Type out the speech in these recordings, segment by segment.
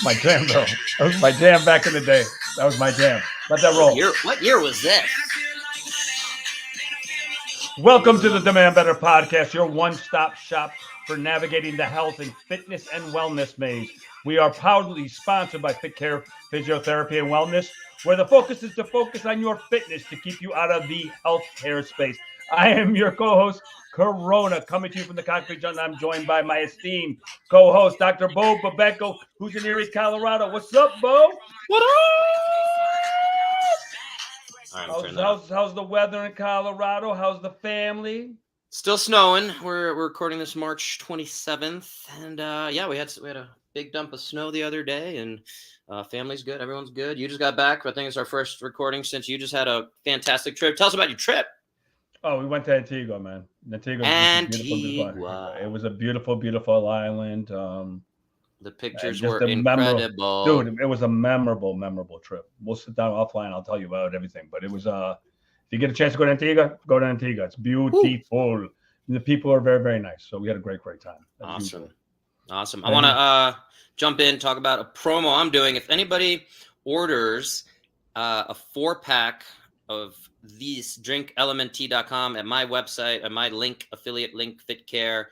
My jam, though. That was my jam back in the day. That was my jam. Let that roll. What year was this? Welcome to the Demand Better podcast, your one-stop shop for navigating the health and fitness and wellness maze. We are proudly sponsored by Fit Care Physiotherapy and Wellness, where the focus is to focus on your fitness to keep you out of the healthcare space. I am your co-host, Corona, coming to you from the Concrete Jungle. I'm joined by my esteemed co-host, Dr. Bo Babenko, who's in Erie, Colorado. What's up, Bo? What up? How's the weather in Colorado? How's the family? Still snowing. We're recording this March 27th, and we had a big dump of snow the other day, and family's good. Everyone's good. You just got back. I think it's our first recording since you just had a fantastic trip. Tell us about your trip. Oh, we went to Antigua, man. Antigua. It was a beautiful, beautiful island. The pictures were incredible. Dude, it was a memorable trip. We'll sit down offline. I'll tell you about everything. But it was, if you get a chance to go to Antigua, go to Antigua. It's beautiful. The people are very, very nice. So we had a great time. Awesome. I want to jump in, talk about a promo I'm doing. If anybody orders a 4-pack of these, drinklmnt.com at my website, at my affiliate link, FitCare,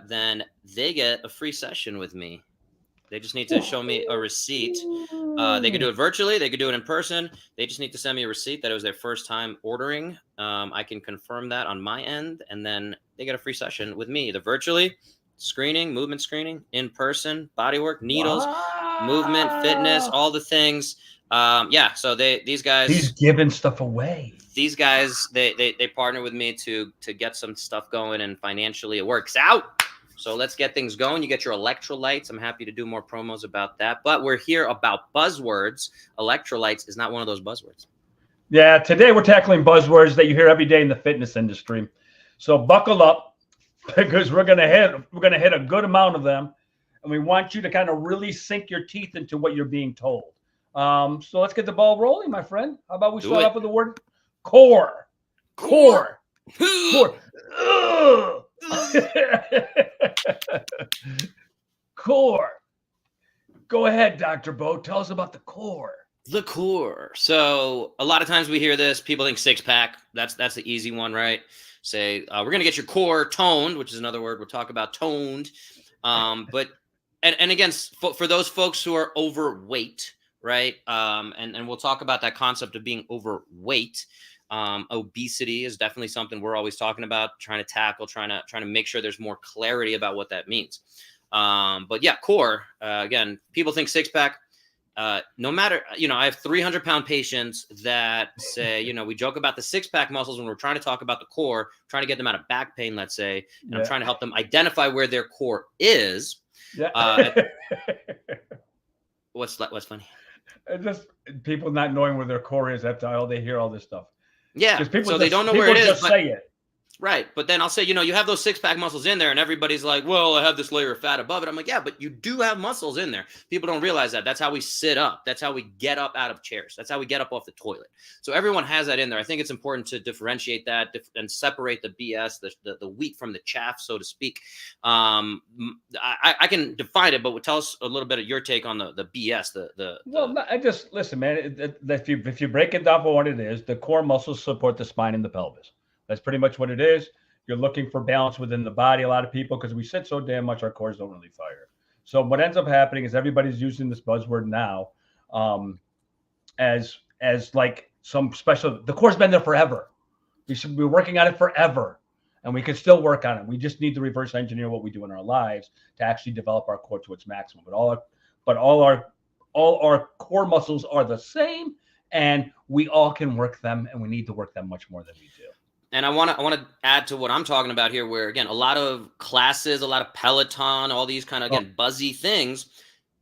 then they get a free session with me. They just need to show me a receipt. They could do it virtually. They could do it in person. They just need to send me a receipt that it was their first time ordering. I can confirm that on my end, and then they get a free session with me, either virtually, screening, movement screening, in person, bodywork, needles, movement, fitness, all the things. So these guys, he's giving stuff away. These guys, they partner with me to get some stuff going, and financially it works out. So let's get things going. You get your electrolytes. I'm happy to do more promos about that. But we're here about buzzwords. Electrolytes is not one of those buzzwords. Yeah, today we're tackling buzzwords that you hear every day in the fitness industry. So buckle up, because we're gonna hit a good amount of them, and we want you to kind of really sink your teeth into what you're being told. So let's get the ball rolling, my friend. How about we start off with the word core? Core. Core. Go ahead, Dr. Bo. Tell us about the core. The core. So a lot of times we hear this. People think 6-pack. That's the easy one, right? Say we're going to get your core toned, which is another word we'll talk about, toned. But again, for those folks who are overweight, right? And we'll talk about that concept of being overweight. Obesity is definitely something we're always talking about, trying to tackle, trying to make sure there's more clarity about what that means. But yeah, core, again, people think 6-pack, no matter, I have 300-pound patients that say, we joke about the 6-pack muscles when we're trying to talk about the core, trying to get them out of back pain, let's say, and I'm trying to help them identify where their core is. Yeah. What's funny? Just people not knowing where their core is. That's all they hear all this stuff. Yeah, so they don't know where it is. Just say it. Right, but then I'll say, you have those 6-pack muscles in there, and everybody's like, well, I have this layer of fat above it. I'm like, yeah, but you do have muscles in there. People don't realize that. That's how we sit up. That's how we get up out of chairs. That's how we get up off the toilet. So everyone has that in there. I think it's important to differentiate that and separate the BS, the wheat from the chaff, so to speak. I can define it, but tell us a little bit of your take on the BS. Listen, man. If you break it down for what it is, the core muscles support the spine and the pelvis. That's pretty much what it is. You're looking for balance within the body. A lot of people, because we sit so damn much, our cores don't really fire. So what ends up happening is everybody's using this buzzword now as like some special. The core's been there forever. We should be working on it forever, and we can still work on it. We just need to reverse engineer what we do in our lives to actually develop our core to its maximum. But all our core muscles are the same, and we all can work them, and we need to work them much more than we do. And I want to add to what I'm talking about here, where, again, a lot of classes, a lot of Peloton, all these kind of, again, buzzy things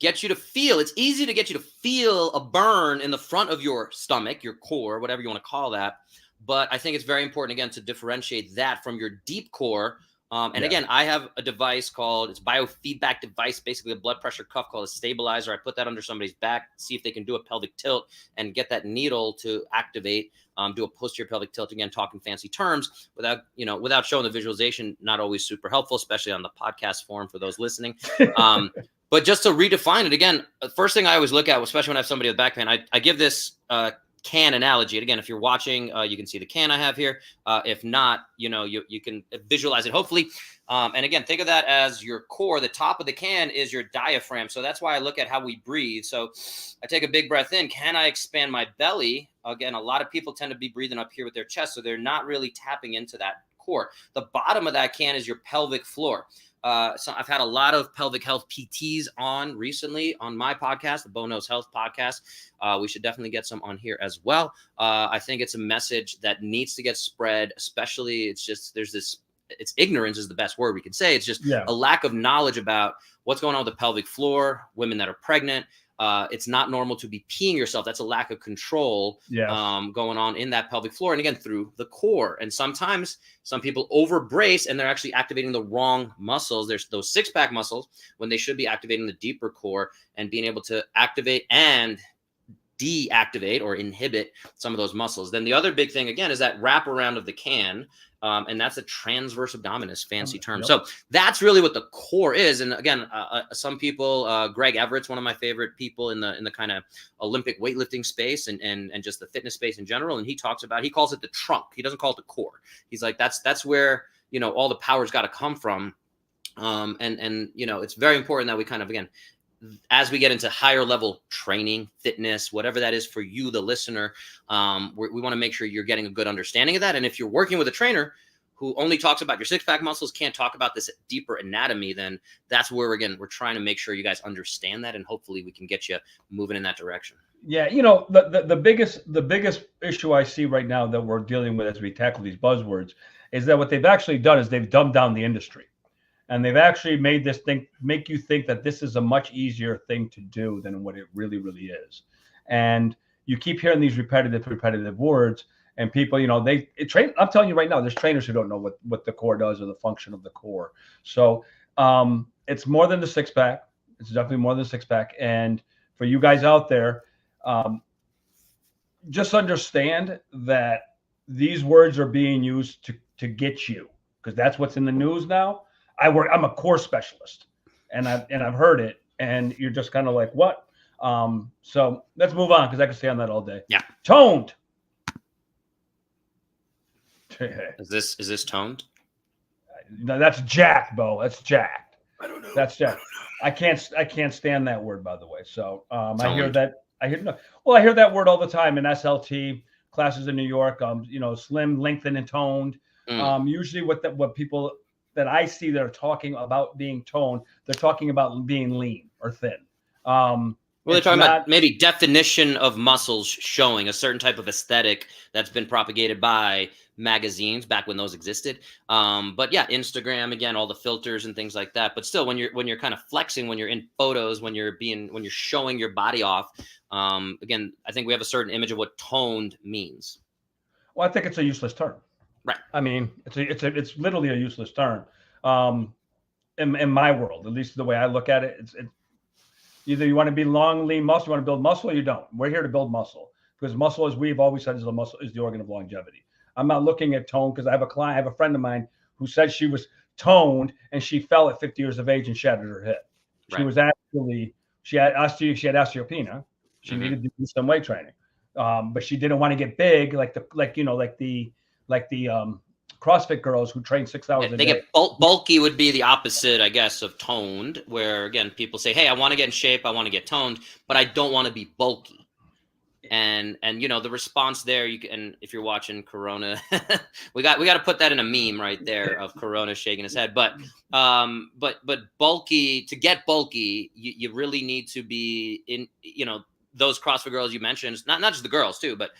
get you to feel. It's easy to get you to feel a burn in the front of your stomach, your core, whatever you want to call that. But I think it's very important, again, to differentiate that from your deep core. Again, I have a device it's biofeedback device, basically a blood pressure cuff called a stabilizer. I put that under somebody's back, see if they can do a pelvic tilt and get that needle to activate, do a posterior pelvic tilt, again, talking fancy terms without showing the visualization, not always super helpful, especially on the podcast form for those listening. But just to redefine it again, the first thing I always look at, especially when I have somebody with back pain, I give this can analogy. And again, if you're watching, you can see the can I have here. If not, you can visualize it, hopefully. And again, think of that as your core. The top of the can is your diaphragm. So that's why I look at how we breathe. So I take a big breath in. Can I expand my belly? Again, a lot of people tend to be breathing up here with their chest, so they're not really tapping into that core. The bottom of that can is your pelvic floor. So I've had a lot of pelvic health PTs on recently on my podcast, the Bo Knows Health podcast. We should definitely get some on here as well. I think it's a message that needs to get spread, especially it's ignorance is the best word we can say. It's just a lack of knowledge about what's going on with the pelvic floor, women that are pregnant. It's not normal to be peeing yourself. That's a lack of control going on in that pelvic floor. And again, through the core. And sometimes some people overbrace and they're actually activating the wrong muscles. There's those six-pack muscles when they should be activating the deeper core and being able to activate and deactivate or inhibit some of those muscles. Then the other big thing, again, is that wraparound of the can. And that's a transverse abdominis, fancy term. So that's really what the core is. And again, some people, Greg Everett's one of my favorite people in the kind of Olympic weightlifting space and just the fitness space in general. And he calls it the trunk. He doesn't call it the core. He's like, that's where, all the power's got to come from. And it's very important that we kind of, again, as we get into higher level training, fitness, whatever that is for you, the listener, we want to make sure you're getting a good understanding of that. And if you're working with a trainer who only talks about your six-pack muscles, can't talk about this deeper anatomy, then that's where, again, we're trying to make sure you guys understand that. And hopefully we can get you moving in that direction. Yeah. The biggest issue I see right now that we're dealing with as we tackle these buzzwords is that what they've actually done is they've dumbed down the industry. And they've actually made this thing make you think that this is a much easier thing to do than what it really, really is. And you keep hearing these repetitive words, and people, I'm telling you right now, there's trainers who don't know what the core does or the function of the core. So it's more than the six pack. It's definitely more than the six pack. And for you guys out there, just understand that these words are being used to get you, because that's what's in the news now. I'm a core specialist, and I've heard it, and you're just kind of like, what? So let's move on, because I can stay on that all day. Yeah. Toned. Is this toned? No, that's jacked, Bo. That's jacked. I don't know. That's jacked. I can't stand that word, by the way. So I hear that word all the time in SLT classes in New York. Slim, lengthened, and toned. Usually what people that I see that are talking about being toned, they're talking about being lean or thin. Well, they're talking about maybe definition of muscles showing a certain type of aesthetic that's been propagated by magazines back when those existed. But yeah, Instagram, again, all the filters and things like that. But still, when you're kind of flexing, when you're in photos, when you're showing your body off, again, I think we have a certain image of what toned means. Well, I think it's a useless term. Right. I mean, it's literally a useless term. In my world, at least the way I look at it, it's either you want to be long, lean muscle, you want to build muscle, or you don't. We're here to build muscle, because muscle, as we've always said, is the organ of longevity. I'm not looking at tone, because I have a friend of mine who said she was toned and she fell at 50 years of age and shattered her hip. She was actually she had osteopenia. She needed to do some weight training, but she didn't want to get big like the CrossFit girls who train 6 hours a day. They get bulky would be the opposite, I guess, of toned, where again people say, "Hey, I want to get in shape, I want to get toned, but I don't want to be bulky." And the response there, and if you're watching Corona, we got to put that in a meme right there of Corona shaking his head. But bulky, to get bulky, you really need to be in, those CrossFit girls you mentioned, not just the girls too, but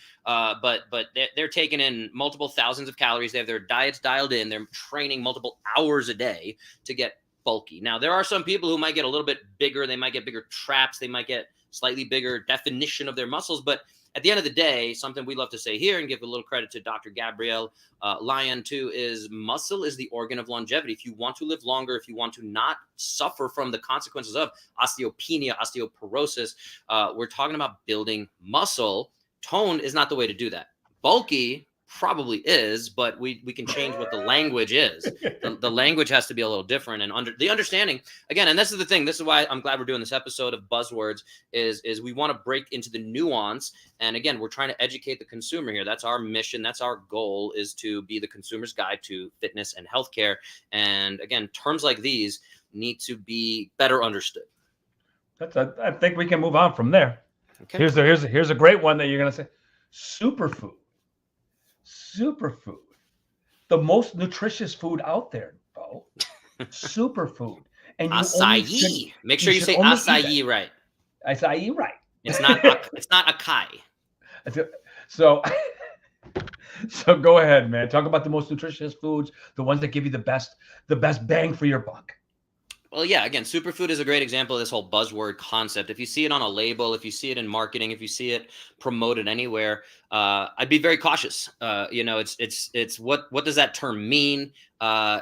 they're taking in multiple thousands of calories. They have their diets dialed in. They're training multiple hours a day to get bulky. Now, there are some people who might get a little bit bigger. They might get bigger traps. They might get slightly bigger definition of their muscles. But at the end of the day, something we love to say here and give a little credit to Dr. Gabrielle Lyon too, is muscle is the organ of longevity. If you want to live longer, if you want to not suffer from the consequences of osteopenia, osteoporosis, we're talking about building muscle. Toned is not the way to do that. Bulky, probably is, but we can change what the language is. The language has to be a little different, and the understanding again. And this is the thing. This is why I'm glad we're doing this episode of Buzzwords. Is we want to break into the nuance. And again, we're trying to educate the consumer here. That's our mission. That's our goal, is to be the consumer's guide to fitness and healthcare. And again, terms like these need to be better understood. I think we can move on from there. Okay. Here's a great one that you're gonna say. Superfood. Superfood. The most nutritious food out there, Bo. Superfood. And acai. Make sure you say acai right. Acai right. It's not acai. So go ahead, man. Talk about the most nutritious foods, the ones that give you the best bang for your buck. Well, yeah, again, superfood is a great example of this whole buzzword concept. If you see it on a label, if you see it in marketing, if you see it promoted anywhere, I'd be very cautious. It's what does that term mean?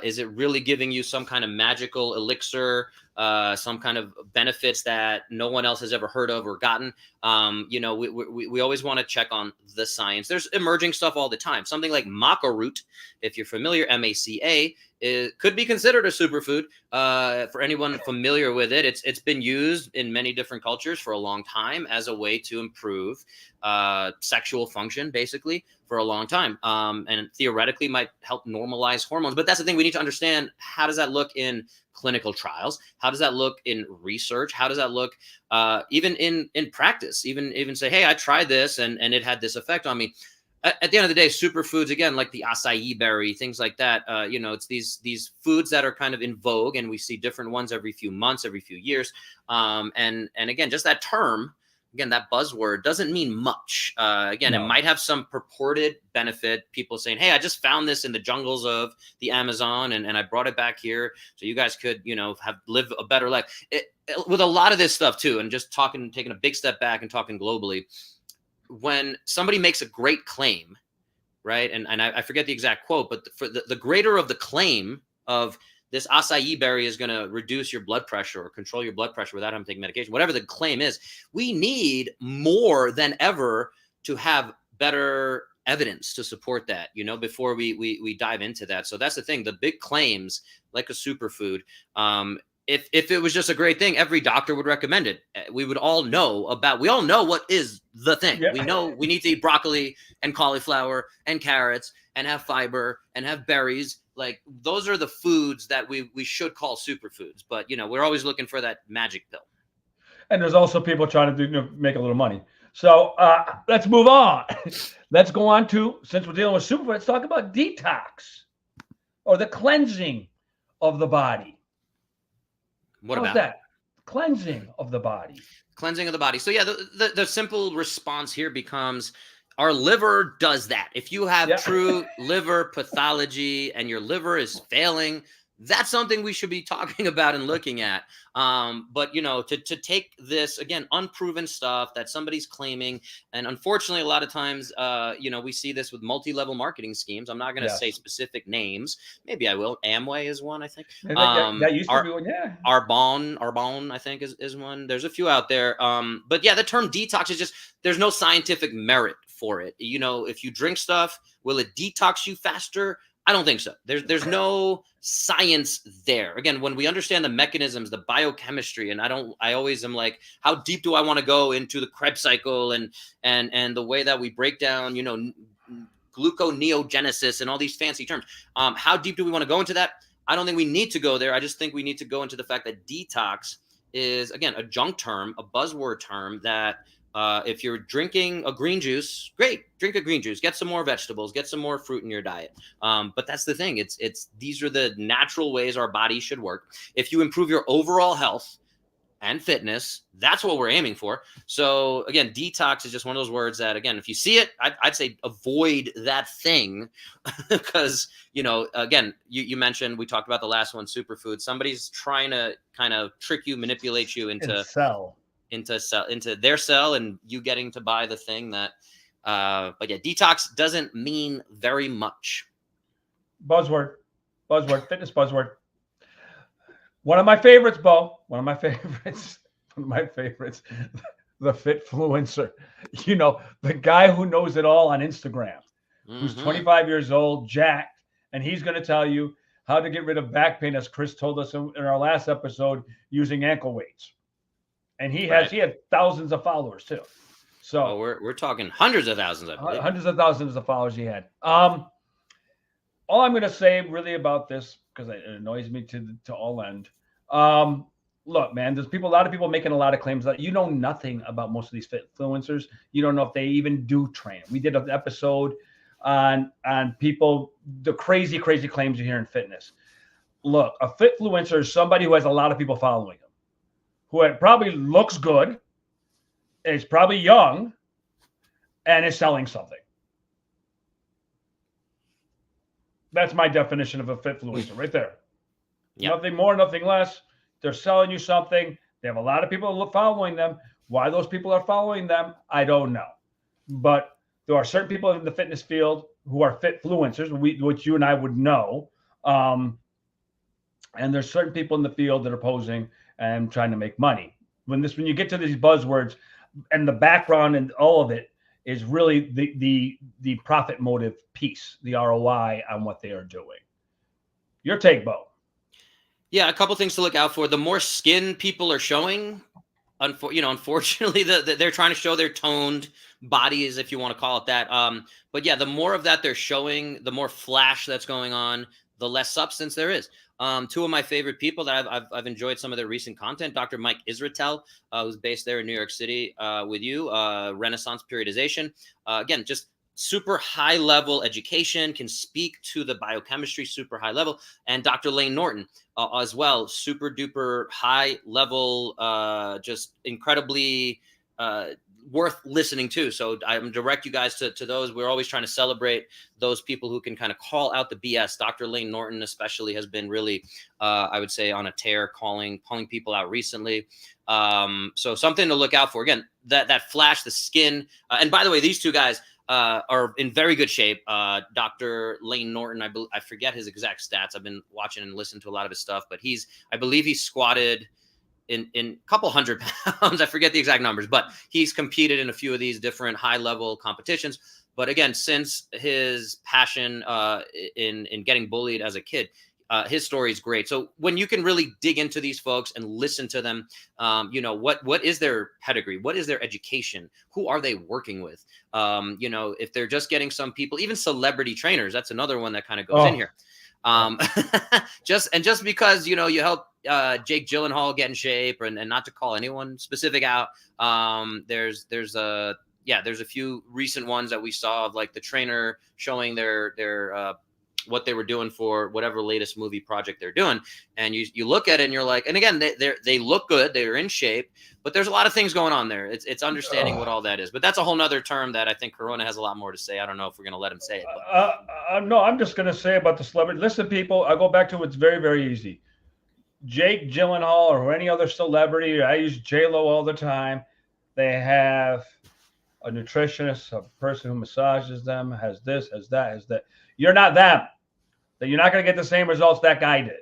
Is it really giving you some kind of magical elixir, some kind of benefits that no one else has ever heard of or gotten? We always want to check on the science. There's emerging stuff all the time. Something like maca root, if you're familiar, MACA, it could be considered a superfood. For anyone familiar with it, it's been used in many different cultures for a long time as a way to improve sexual function, basically, for a long time, and theoretically might help normalize hormones. But that's the thing, we need to understand, how does that look in clinical trials? How does that look in research? How does that look even in practice? Even say, hey, I tried this and it had this effect on me. At the end of the day, superfoods, again, like the acai berry, things like that, it's these foods that are kind of in vogue, and we see different ones every few months, every few years. And again, just that term, again, that buzzword doesn't mean much. It might have some purported benefit. People saying, hey, I just found this in the jungles of the Amazon and I brought it back here so you guys could, live a better life. With a lot of this stuff too, and just taking a big step back and talking globally, when somebody makes a great claim, right? And I forget the exact quote, but for the greater of the claim of this acai berry is going to reduce your blood pressure or control your blood pressure without having to take medication, whatever the claim is, we need more than ever to have better evidence to support that, before we dive into that. So that's the thing, the big claims like a superfood, if it was just a great thing, every doctor would recommend it. We all know what is the thing. Yeah. We know we need to eat broccoli and cauliflower and carrots and have fiber and have berries. Like, those are the foods that we should call superfoods. But, we're always looking for that magic pill. And there's also people trying to make a little money. So let's move on. Let's go on to, since we're dealing with superfoods, let's talk about detox, or the cleansing of the body. What about that? Cleansing of the body. Cleansing of the body. So yeah, the simple response here becomes, our liver does that. If you have true liver pathology and your liver is failing, that's something we should be talking about and looking at. But to take this, again, unproven stuff that somebody's claiming, and unfortunately, a lot of times, we see this with multi-level marketing schemes. I'm not going to say specific names. Maybe I will. Amway is one, I think. That used to be one, yeah. Arbonne, I think is one. There's a few out there. But yeah, the term detox is just, there's no scientific merit for it. If you drink stuff, will it detox you faster? I don't think so. There's no science there. Again, when we understand the mechanisms, the biochemistry, and I always am like, how deep do I want to go into the Krebs cycle and the way that we break down, gluconeogenesis and all these fancy terms. How deep do we want to go into that? I don't think we need to go there. I just think we need to go into the fact that detox is, again, a junk term, a buzzword term that, if you're drinking a green juice, great, drink a green juice, get some more vegetables, get some more fruit in your diet. But that's the thing. These are the natural ways our body should work. If you improve your overall health and fitness, that's what we're aiming for. So again, detox is just one of those words that, again, if you see it, I'd say avoid that thing because, again, you mentioned, we talked about the last one, superfood. Somebody's trying to kind of trick you, manipulate you into their cell and you getting to buy the thing that, but yeah, detox doesn't mean very much. Buzzword, fitness buzzword. One of my favorites, Bo. One of my favorites. The Fitfluencer. The guy who knows it all on Instagram. who's Mm-hmm. 25 years old, jacked, and he's going to tell you how to get rid of back pain, as Chris told us in our last episode, using ankle weights. And Right. he had thousands of followers too. Oh, So we're talking hundreds of thousands, I believe. hundreds of thousands of followers he had. All I'm going to say really about this, because it annoys me to all end. Um, Look, man, there's a lot of people making a lot of claims that you know nothing about most of these fit influencers. You don't know if they even do train. We did an episode on people, the crazy claims you hear in fitness. Look, a fit influencer is somebody who has a lot of people following him, who probably looks good, is probably young, and is selling something. That's my definition of a fit influencer right there. Yeah. Nothing more, nothing less. They're selling you something. They have a lot of people following them. Why those people are following them, I don't know. But there are certain people in the fitness field who are fit influencers, which you and I would know. And there's certain people in the field that are posing and trying to make money. When you get to these buzzwords and the background and all of it is really the profit motive piece, the ROI on what they are doing. Your take, Bo. Yeah, a couple things to look out for. The more skin people are showing, unfortunately, they're trying to show their toned bodies, if you want to call it that. But yeah, the more of that they're showing, the more flash that's going on, the less substance there is. Two of my favorite people that I've enjoyed some of their recent content, Dr. Mike Israetel, who's based there in New York City with you, Renaissance Periodization. Again, just super high level education, can speak to the biochemistry super high level, and Dr. Lane Norton as well, super duper high level, just incredibly worth listening to. So I'm direct you guys to those. We're always trying to celebrate those people who can kind of call out the BS. Dr. Lane Norton especially has been really, I would say, on a tear, calling people out recently. So something to look out for. Again, that flash, the skin. And by the way, these two guys are in very good shape. Dr. Lane Norton, I forget his exact stats. I've been watching and listening to a lot of his stuff, but I believe he squatted in a couple hundred pounds. I forget the exact numbers, but he's competed in a few of these different high level competitions. But again, since his passion in getting bullied as a kid, his story is great. So when you can really dig into these folks and listen to them, what is their pedigree? What is their education? Who are they working with? If they're just getting some people, even celebrity trainers, that's another one that kind of goes in here. Just because, you help Jake Gyllenhaal get in shape and not to call anyone specific out. There's a few recent ones that we saw of like the trainer showing their what they were doing for whatever latest movie project they're doing. And you look at it and you're like, and again, they look good. They're in shape, but there's a lot of things going on there. It's understanding what all that is, but that's a whole nother term that I think Corona has a lot more to say. I don't know if we're going to let him say it. No, I'm just going to say about the celebrity. Listen, people, I go back to it's very, very easy. Jake Gyllenhaal or any other celebrity, I use J-Lo all the time. They have a nutritionist, a person who massages them, has this, has that, has that. You're not them. That you're not going to get the same results that guy did.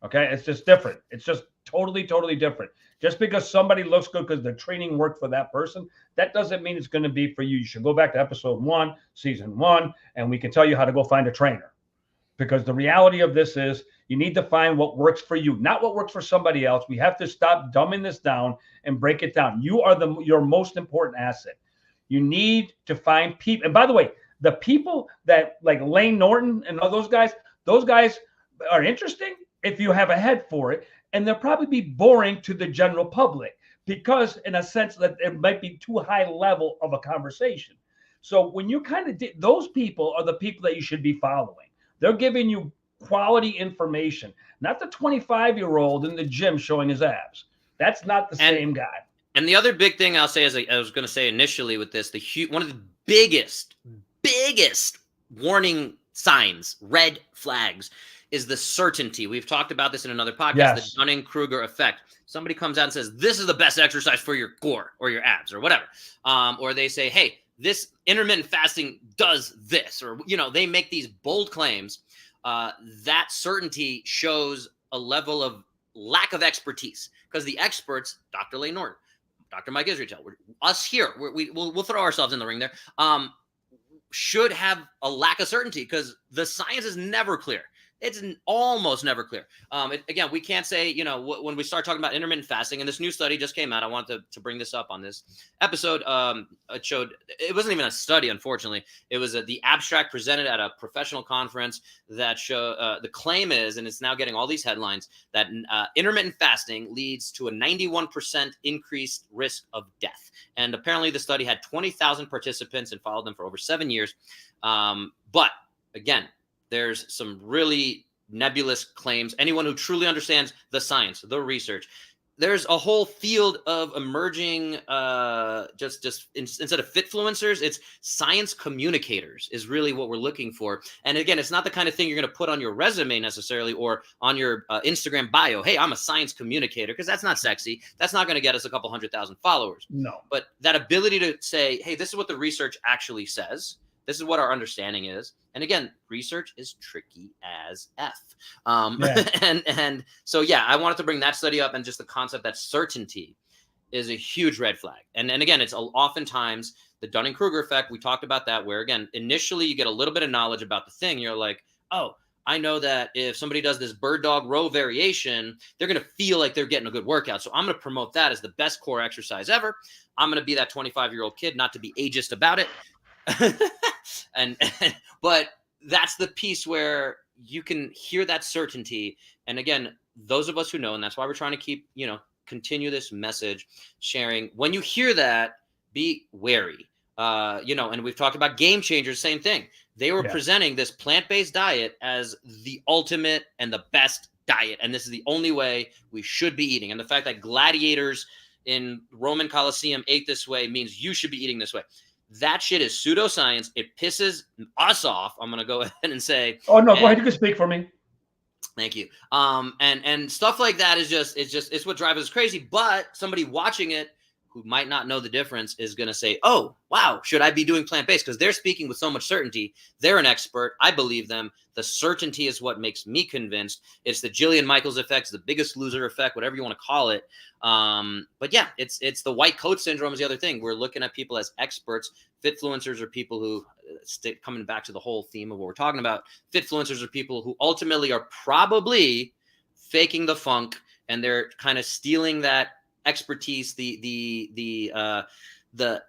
Okay, it's just different. It's just totally different. Just because somebody looks good because the training worked for that person, that doesn't mean it's going to be for you. You should go back to episode 1, season 1, and we can tell you how to go find a trainer. Because the reality of this is you need to find what works for you, not what works for somebody else. We have to stop dumbing this down and break it down. You are your most important asset. You need to find people. And by the way, the people that like Lane Norton and all those guys are interesting if you have a head for it. And they'll probably be boring to the general public because in a sense that it might be too high level of a conversation. So when you kind of those people are the people that you should be following. They're giving you quality information, not the 25-year-old in the gym showing his abs. That's not the same guy. And the other big thing I'll say, as I was going to say initially with this, one of the biggest warning signs, red flags, is the certainty. We've talked about this in another podcast, the Dunning-Kruger effect. Somebody comes out and says, this is the best exercise for your core or your abs or whatever. Or they say, hey, this intermittent fasting does this, or, they make these bold claims. That certainty shows a level of lack of expertise because the experts, Dr. Lane Norton, Dr. Mike Israetel, us here, we'll throw ourselves in the ring there. should have a lack of certainty because the science is never clear. It's almost never clear. Again, we can't say, when we start talking about intermittent fasting, and this new study just came out, I wanted to bring this up on this episode. It showed, it wasn't even a study, unfortunately. It was the abstract presented at a professional conference that the claim is, and it's now getting all these headlines, that intermittent fasting leads to a 91% increased risk of death. And apparently the study had 20,000 participants and followed them for over 7 years. But again, there's some really nebulous claims. Anyone who truly understands the science, the research, there's a whole field of emerging, instead of fitfluencers, it's science communicators is really what we're looking for. And again, it's not the kind of thing you're going to put on your resume necessarily or on your Instagram bio. Hey, I'm a science communicator, because that's not sexy. That's not going to get us a couple 100,000 followers. No. But that ability to say, hey, this is what the research actually says. This is what our understanding is. And again, research is tricky as F. And so, yeah, I wanted to bring that study up, and just the concept that certainty is a huge red flag. And again, it's oftentimes the Dunning-Kruger effect. We talked about that, where again, initially you get a little bit of knowledge about the thing. You're like, oh, I know that if somebody does this bird dog row variation, they're going to feel like they're getting a good workout. So I'm going to promote that as the best core exercise ever. I'm going to be that 25-year-old kid, not to be ageist about it. But that's the piece where you can hear that certainty. And again, those of us who know, and that's why we're trying to keep, continue this message sharing. When you hear that, be wary. And we've talked about Game Changers, same thing. They were presenting this plant-based diet as the ultimate and the best diet, and this is the only way we should be eating. And the fact that gladiators in Roman Colosseum ate this way means you should be eating this way. That shit is pseudoscience. It pisses us off. I'm going to go ahead and say. Oh, no, go ahead. You can speak for me. Thank you. And stuff like that is it's what drives us crazy. But somebody watching it who might not know the difference is going to say, oh, wow, should I be doing plant-based? Because they're speaking with so much certainty. They're an expert. I believe them. The certainty is what makes me convinced. It's the Jillian Michaels effect, it's the Biggest Loser effect, whatever you want to call it. But yeah, it's the white coat syndrome is the other thing. We're looking at people as experts. Fitfluencers are people who, coming back to the whole theme of what we're talking about, fitfluencers are people who ultimately are probably faking the funk, and they're kind of stealing that expertise, the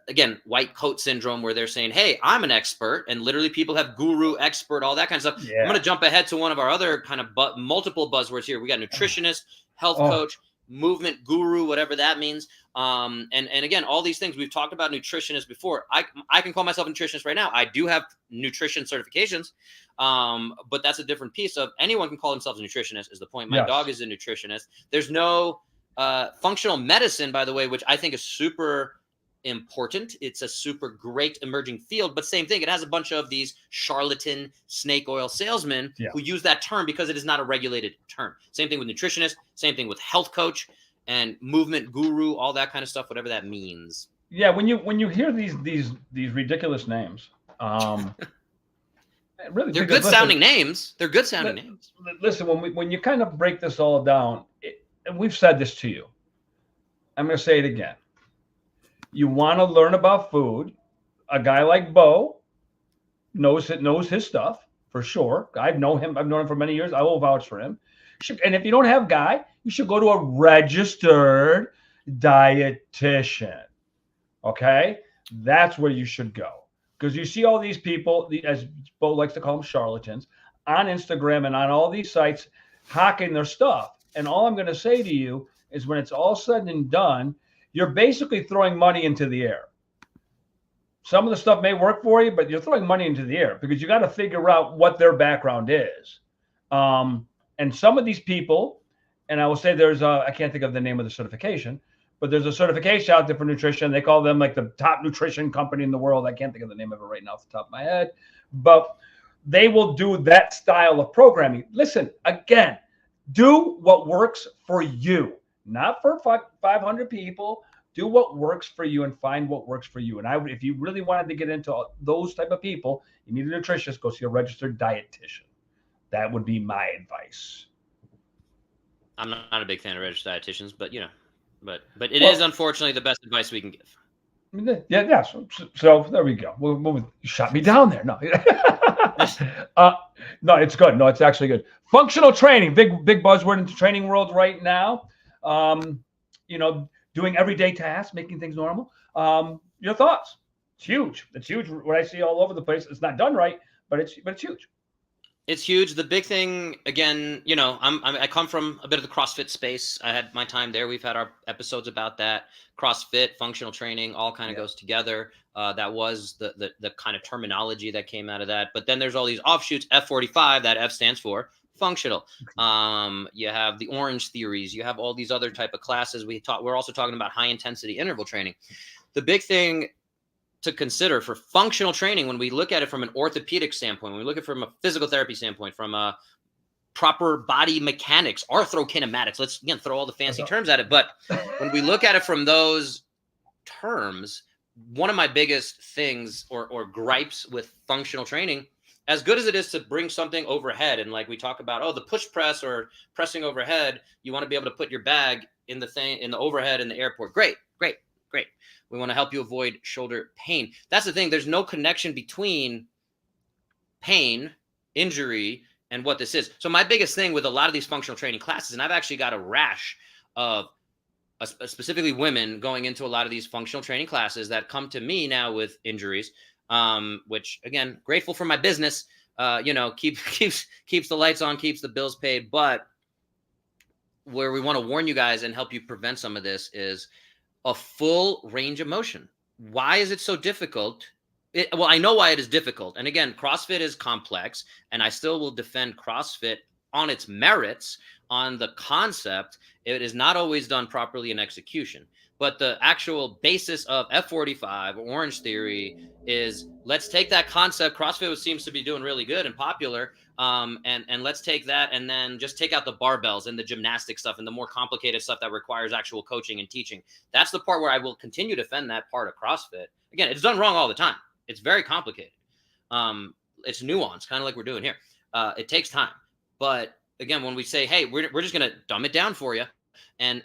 again, white coat syndrome, where they're saying, hey, I'm an expert, and literally people have guru, expert, all that kind of stuff. I'm going to jump ahead to one of our other kind of multiple buzzwords here. We got nutritionist, health coach, movement guru, whatever that means. And again, all these things we've talked about nutritionists before. I can call myself a nutritionist right now. I do have nutrition certifications. But that's a different piece of anyone can call themselves a nutritionist is the point. My dog is a nutritionist. There's no functional medicine, by the way, which I think is super important. It's a super great emerging field, but same thing. It has a bunch of these charlatan snake oil salesmen who use that term because it is not a regulated term. Same thing with nutritionist, same thing with health coach and movement guru, all that kind of stuff, whatever that means. Yeah, when you hear these ridiculous names, really, they're good sounding names. They're good sounding names. Listen, when you kind of break this all down, and we've said this to you, I'm going to say it again. You want to learn about food. A guy like Bo knows his stuff for sure. I've known him for many years. I will vouch for him. And if you don't have Guy, you should go to a registered dietitian. Okay, that's where you should go, because you see all these people, as Bo likes to call them, charlatans, on Instagram and on all these sites hawking their stuff. And all I'm going to say to you is, when it's all said and done, you're basically throwing money into the air. Some of the stuff may work for you, but you're throwing money into the air because you got to figure out what their background is. And some of these people, and I will say I can't think of the name of the certification, but there's a certification out there for nutrition. They call them like the top nutrition company in the world. I can't think of the name of it right now off the top of my head, but they will do that style of programming. Listen, again, do what works for you. Not for 500 people. Do what works for you and find what works for you. And if you really wanted to get into those type of people, you need a nutritionist, go see a registered dietitian. That would be my advice. I'm not a big fan of registered dietitians, but but it is unfortunately the best advice we can give. Yeah. So there we go. You shot me down there. No, uh, no, it's good. No, it's actually good. Functional training, big buzzword in the training world right now. Um, doing everyday tasks, making things normal. Your thoughts? It's huge. It's huge. What I see all over the place. It's not done right, but it's huge. It's huge. The big thing, again, I come from a bit of the CrossFit space. I had my time there. We've had our episodes about that. CrossFit, functional training, all kind of goes together. That was the kind of terminology that came out of that. But then there's all these offshoots. F45, that F stands for functional. You have the orange theories. You have all these other type of classes. We're also talking about high intensity interval training. The big thing to consider for functional training, when we look at it from an orthopedic standpoint, when we look at it from a physical therapy standpoint, from a proper body mechanics, arthrokinematics, let's again throw all the fancy terms at it. But when we look at it from those terms, one of my biggest things or gripes with functional training, as good as it is to bring something overhead, and like we talk about, the push press or pressing overhead, you want to be able to put your bag in the overhead in the airport. Great. We want to help you avoid shoulder pain. That's the thing. There's no connection between pain, injury, and what this is. So my biggest thing with a lot of these functional training classes, and I've actually got a rash of specifically women going into a lot of these functional training classes that come to me now with injuries, which again, grateful for my business, keeps the lights on, keeps the bills paid. But where we want to warn you guys and help you prevent some of this is a full range of motion. Why is it so difficult? Well, I know why it is difficult. And again, CrossFit is complex, and I still will defend CrossFit on its merits, on the concept. It is not always done properly in execution. But the actual basis of F45 or Orange Theory is, let's take that concept. CrossFit seems to be doing really good and popular. And let's take that and then just take out the barbells and the gymnastic stuff and the more complicated stuff that requires actual coaching and teaching. That's the part where I will continue to defend that part of CrossFit. Again, it's done wrong all the time. It's very complicated. It's nuanced, kind of like we're doing here. It takes time. But again, when we say, hey, we're just going to dumb it down for you and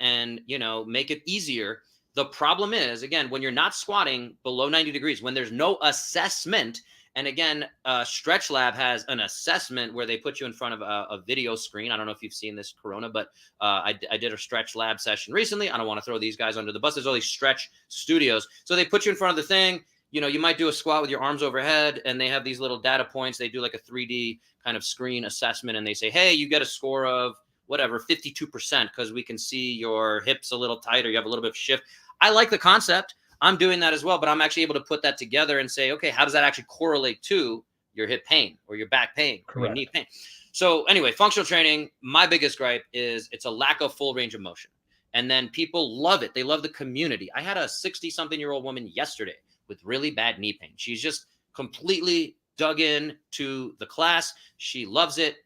make it easier. The problem is, again, when you're not squatting below 90 degrees, when there's no assessment. And again, Stretch Lab has an assessment where they put you in front of a video screen. I don't know if you've seen this, Corona, but I did a Stretch Lab session recently. I don't want to throw these guys under the bus. There's all these stretch studios. So they put you in front of the thing. You might do a squat with your arms overhead, and they have these little data points. They do like a 3D kind of screen assessment, and they say, hey, you get a score of whatever, 52%, because we can see your hips a little tighter. You have a little bit of shift. I like the concept. I'm doing that as well, but I'm actually able to put that together and say, okay, how does that actually correlate to your hip pain or your back pain or your knee pain? So anyway, functional training, my biggest gripe is it's a lack of full range of motion. And then people love it. They love the community. I had a 60-something-year-old woman yesterday with really bad knee pain. She's just completely dug in to the class. She loves it.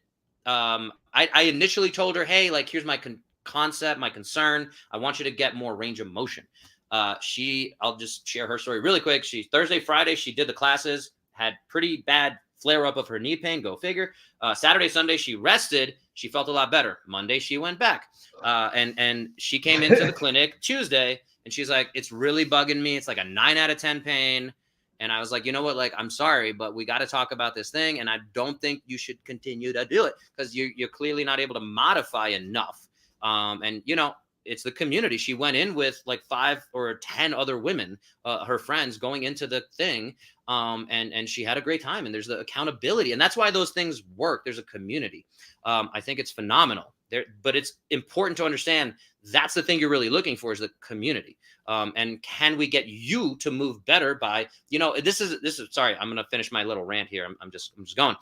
I initially told her, hey, like, here's my concept, my concern. I want you to get more range of motion. I'll just share her story really quick. Thursday, Friday, she did the classes, had pretty bad flare up of her knee pain. Go figure. Saturday, Sunday, she rested. She felt a lot better. Monday, she went back. And she came into the clinic Tuesday, and she's like, it's really bugging me. It's like a 9 out of 10 pain. And I was like, you know what? Like, I'm sorry, but we got to talk about this thing. And I don't think you should continue to do it because you're clearly not able to modify enough. It's the community. She went in with like 5 or 10 other women, her friends, going into the thing. And she had a great time. And there's the accountability. And that's why those things work. There's a community. I think it's phenomenal. But it's important to understand that's the thing you're really looking for is the community. And can we get you to move better by, this is sorry, I'm going to finish my little rant here. I'm just going.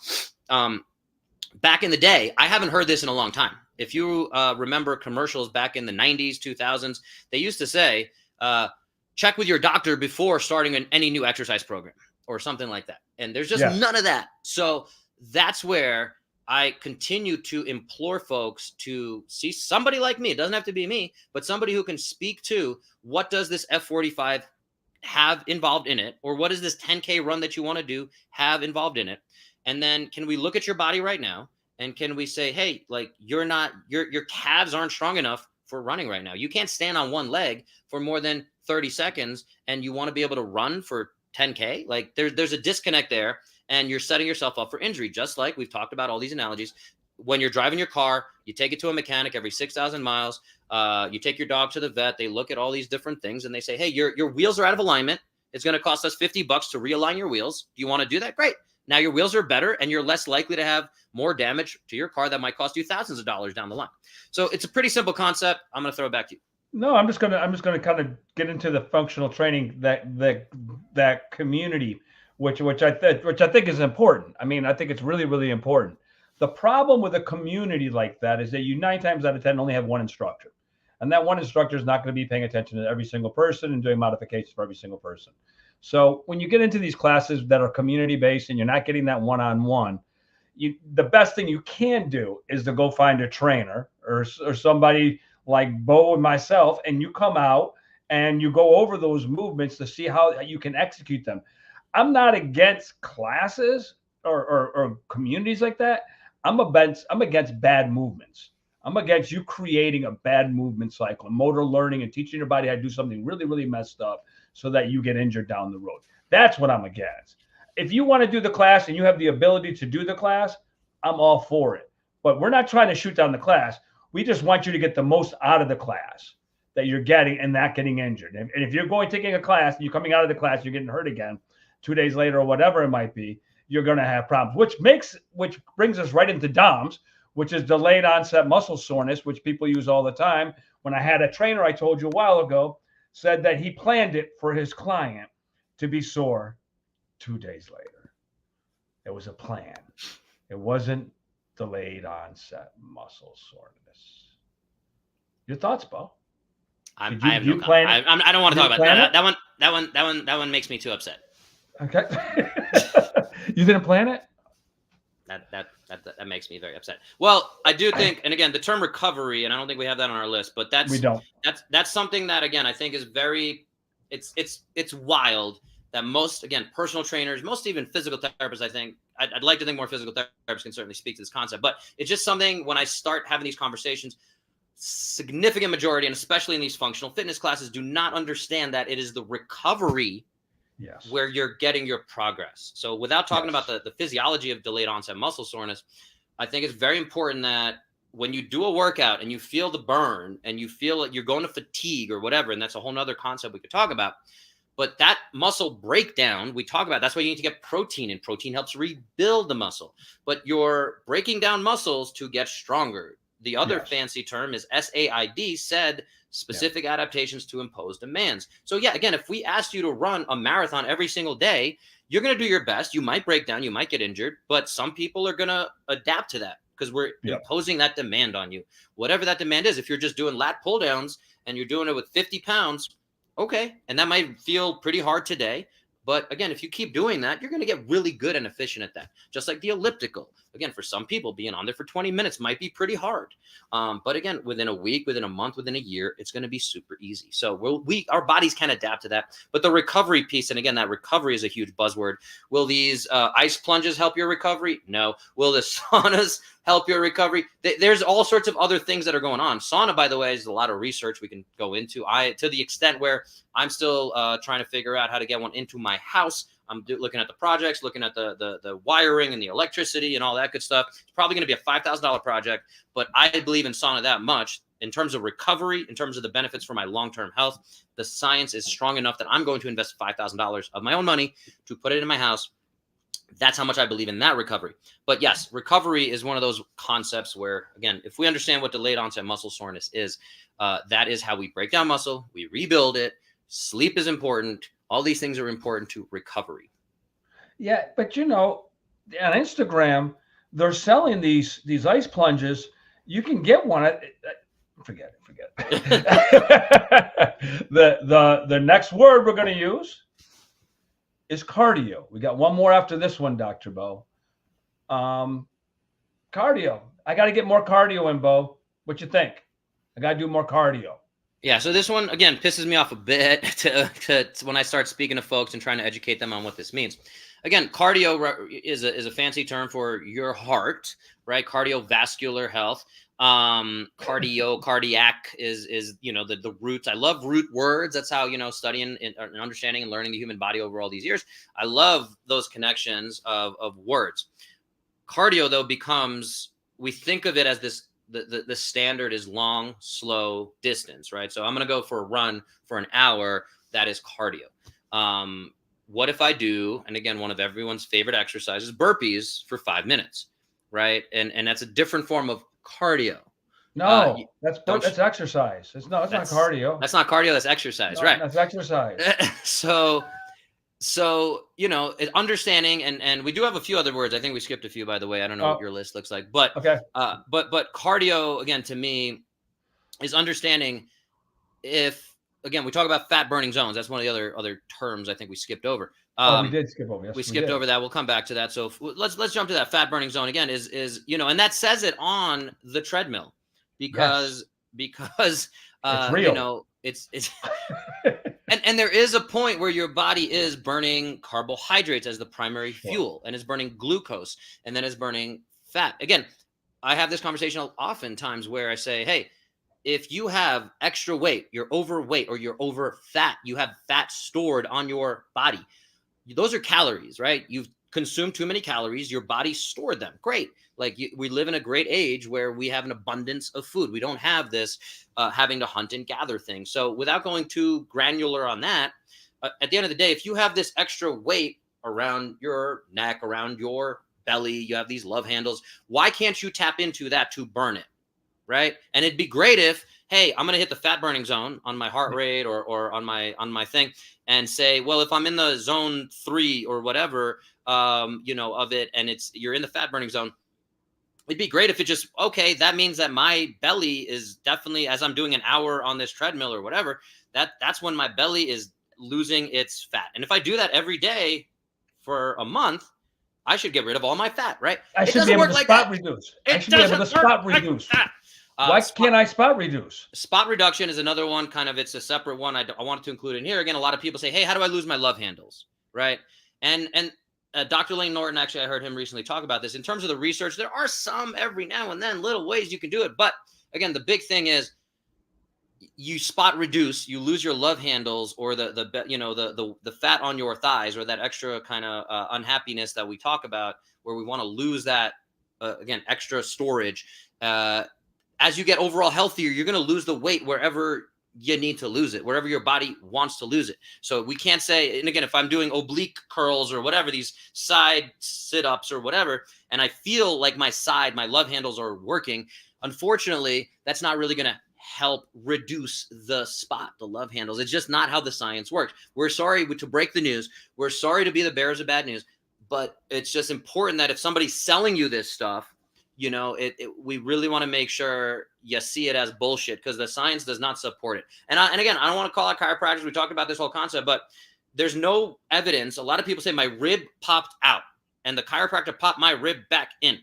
Back in the day, I haven't heard this in a long time. If you remember commercials back in the 90s, 2000s, they used to say, check with your doctor before starting any new exercise program or something like that. And there's just none of that. So that's where I continue to implore folks to see somebody like me. It doesn't have to be me, but somebody who can speak to what does this F45 have involved in it? Or what does this 10K run that you want to do have involved in it? And then can we look at your body right now? And can we say, hey, like your calves aren't strong enough for running right now. You can't stand on one leg for more than 30 seconds and you want to be able to run for 10K. Like there's a disconnect there, and you're setting yourself up for injury. Just like we've talked about all these analogies. When you're driving your car, you take it to a mechanic every 6,000 miles. You take your dog to the vet. They look at all these different things and they say, hey, your wheels are out of alignment. It's going to cost us $50 to realign your wheels. Do you want to do that? Great. Now your wheels are better and you're less likely to have more damage to your car that might cost you thousands of dollars down the line. So it's a pretty simple concept. I'm going to throw it back to you. No, I'm just gonna kind of get into the functional training that community, which I think is important. I mean, I think it's really, really important. The problem with a community like that is that you 9 times out of 10 only have one instructor, and that one instructor is not going to be paying attention to every single person and doing modifications for every single person. So when you get into these classes that are community based and you're not getting that one-on-one, the best thing you can do is to go find a trainer or somebody like Bo and myself, and you come out and you go over those movements to see how you can execute them. I'm not against classes or communities like that. I'm against bad movements. I'm against you creating a bad movement cycle, motor learning, and teaching your body how to do something really, really messed up so that you get injured down the road. That's what I'm against. If you want to do the class and you have the ability to do the class, I'm all for it. But we're not trying to shoot down the class. We just want you to get the most out of the class that you're getting and not getting injured. And if you're taking a class and you're coming out of the class, you're getting hurt again 2 days later or whatever it might be, you're going to have problems, which brings us right into DOMS, which is delayed onset muscle soreness, which people use all the time. When I had a trainer, I told you a while ago, said that he planned it for his client to be sore 2 days later. It was a plan. It wasn't delayed onset muscle soreness. Your thoughts, Bo? I don't want to talk about that. That one makes me too upset. Okay. You didn't plan it? That makes me very upset. Well, I do think, and again, the term recovery, and I don't think we have that on our list, but we don't. That's something that, again, I think is it's wild that most, again, personal trainers, most even physical therapists, I think, I'd like to think more physical therapists can certainly speak to this concept, but it's just something when I start having these conversations, significant majority, and especially in these functional fitness classes, do not understand that it is the recovery where you're getting your progress. So without talking about the physiology of delayed onset muscle soreness, I think it's very important that when you do a workout and you feel the burn and you feel like you're going to fatigue or whatever, and that's a whole nother concept we could talk about, but that muscle breakdown, we talk about, that's why you need to get protein, and protein helps rebuild the muscle. But you're breaking down muscles to get stronger. The other fancy term is SAID, said specific adaptations to impose demands. So yeah, again, if we asked you to run a marathon every single day, you're going to do your best. You might break down, you might get injured, but some people are going to adapt to that because we're imposing that demand on you. Whatever that demand is, if you're just doing lat pull downs and you're doing it with 50 pounds, okay. And that might feel pretty hard today. But again, if you keep doing that, you're going to get really good and efficient at that. Just like the elliptical. Again, for some people, being on there for 20 minutes might be pretty hard. But again, within a week, within a month, within a year, it's going to be super easy. So our bodies can adapt to that. But the recovery piece, and again, that recovery is a huge buzzword. Will these ice plunges help your recovery? No. Will the saunas help your recovery? There's all sorts of other things that are going on. Sauna, by the way, is a lot of research we can go into. To the extent where I'm still trying to figure out how to get one into my house. I'm looking at the projects, looking at the wiring and the electricity and all that good stuff. It's probably going to be a $5,000 project, but I believe in sauna that much. In terms of recovery, in terms of the benefits for my long-term health, the science is strong enough that I'm going to invest $5,000 of my own money to put it in my house. That's how much I believe in that recovery. But yes, recovery is one of those concepts where, again, if we understand what delayed onset muscle soreness is, that is how we break down muscle, we rebuild it. Sleep is important. All these things are important to recovery. Yeah, but on Instagram, they're selling these ice plunges. You can get one. Forget it. The next word we're going to use is cardio. We got one more after this one, Dr. Bo. Cardio. I got to get more cardio in, Bo. What you think? I got to do more cardio. Yeah, so this one, again, pisses me off a bit to when I start speaking to folks and trying to educate them on what this means. again, cardio is a fancy term for your heart, right? Cardiovascular health. Cardiac is the roots. I love root words. That's how, studying and understanding and learning the human body over all these years. I love those connections of words. Cardio, though, becomes, we think of it as this, the standard is long, slow distance, right? So I'm going to go for a run for an hour. That is cardio. What if I do, and again, one of everyone's favorite exercises, burpees for 5 minutes, right? And that's a different form of cardio. No, that's exercise. It's not cardio. That's not cardio. That's exercise, No, right? That's exercise. So understanding, and we do have a few other words. I think we skipped a few, by the way. I don't know what your list looks like, but okay. But cardio, again, to me, is understanding if, again, we talk about fat burning zones. That's one of the other terms I think we skipped over. We did skip over. Yes, we skipped over that. We'll come back to that. So let's jump to that fat burning zone again. Is and that says it on the treadmill because it's real. It's and there is a point where your body is burning carbohydrates as the primary fuel and is burning glucose and then is burning fat. Again, I have this conversation oftentimes where I say, hey, if you have extra weight, you're overweight or you're over fat, you have fat stored on your body. Those are calories, right? You've consumed too many calories. Your body stored them. Great. Like we live in a great age where we have an abundance of food. We don't have this having to hunt and gather thing. So without going too granular on that, at the end of the day, if you have this extra weight around your neck, around your belly, you have these love handles, why can't you tap into that to burn it? Right. And it'd be great if, hey, I'm going to hit the fat burning zone on my heart rate or on my thing and say, well, if I'm in the zone 3 or whatever, of it, and you're in the fat burning zone, it'd be great if it just, okay, that means that my belly is definitely, as I'm doing an hour on this treadmill or whatever, that's when my belly is losing its fat. And if I do that every day for a month, I should get rid of all my fat, right? I should be able to spot reduce. I should be able to spot reduce. Why can't I spot reduce? Spot reduction is another one. Kind of, it's a separate one. I wanted to include in here. Again, a lot of people say, hey, how do I lose my love handles? Right. And Dr. Lane Norton, actually, I heard him recently talk about this. In terms of the research, there are some every now and then little ways you can do it. But again, the big thing is you spot reduce, you lose your love handles or the fat on your thighs or that extra kind of unhappiness that we talk about where we want to lose that, again, extra storage. As you get overall healthier, you're going to lose the weight wherever you need to lose it, wherever your body wants to lose it. So we can't say, and again, if I'm doing oblique curls or whatever, these side sit-ups or whatever, and I feel like my love handles are working, unfortunately, that's not really going to help reduce the love handles. It's just not how the science works. We're sorry to break the news. We're sorry to be the bearers of bad news, but it's just important that if somebody's selling you this stuff, we really want to make sure you see it as bullshit because the science does not support it. And again, I don't want to call out chiropractors. We talked about this whole concept, but there's no evidence. A lot of people say my rib popped out and the chiropractor popped my rib back in.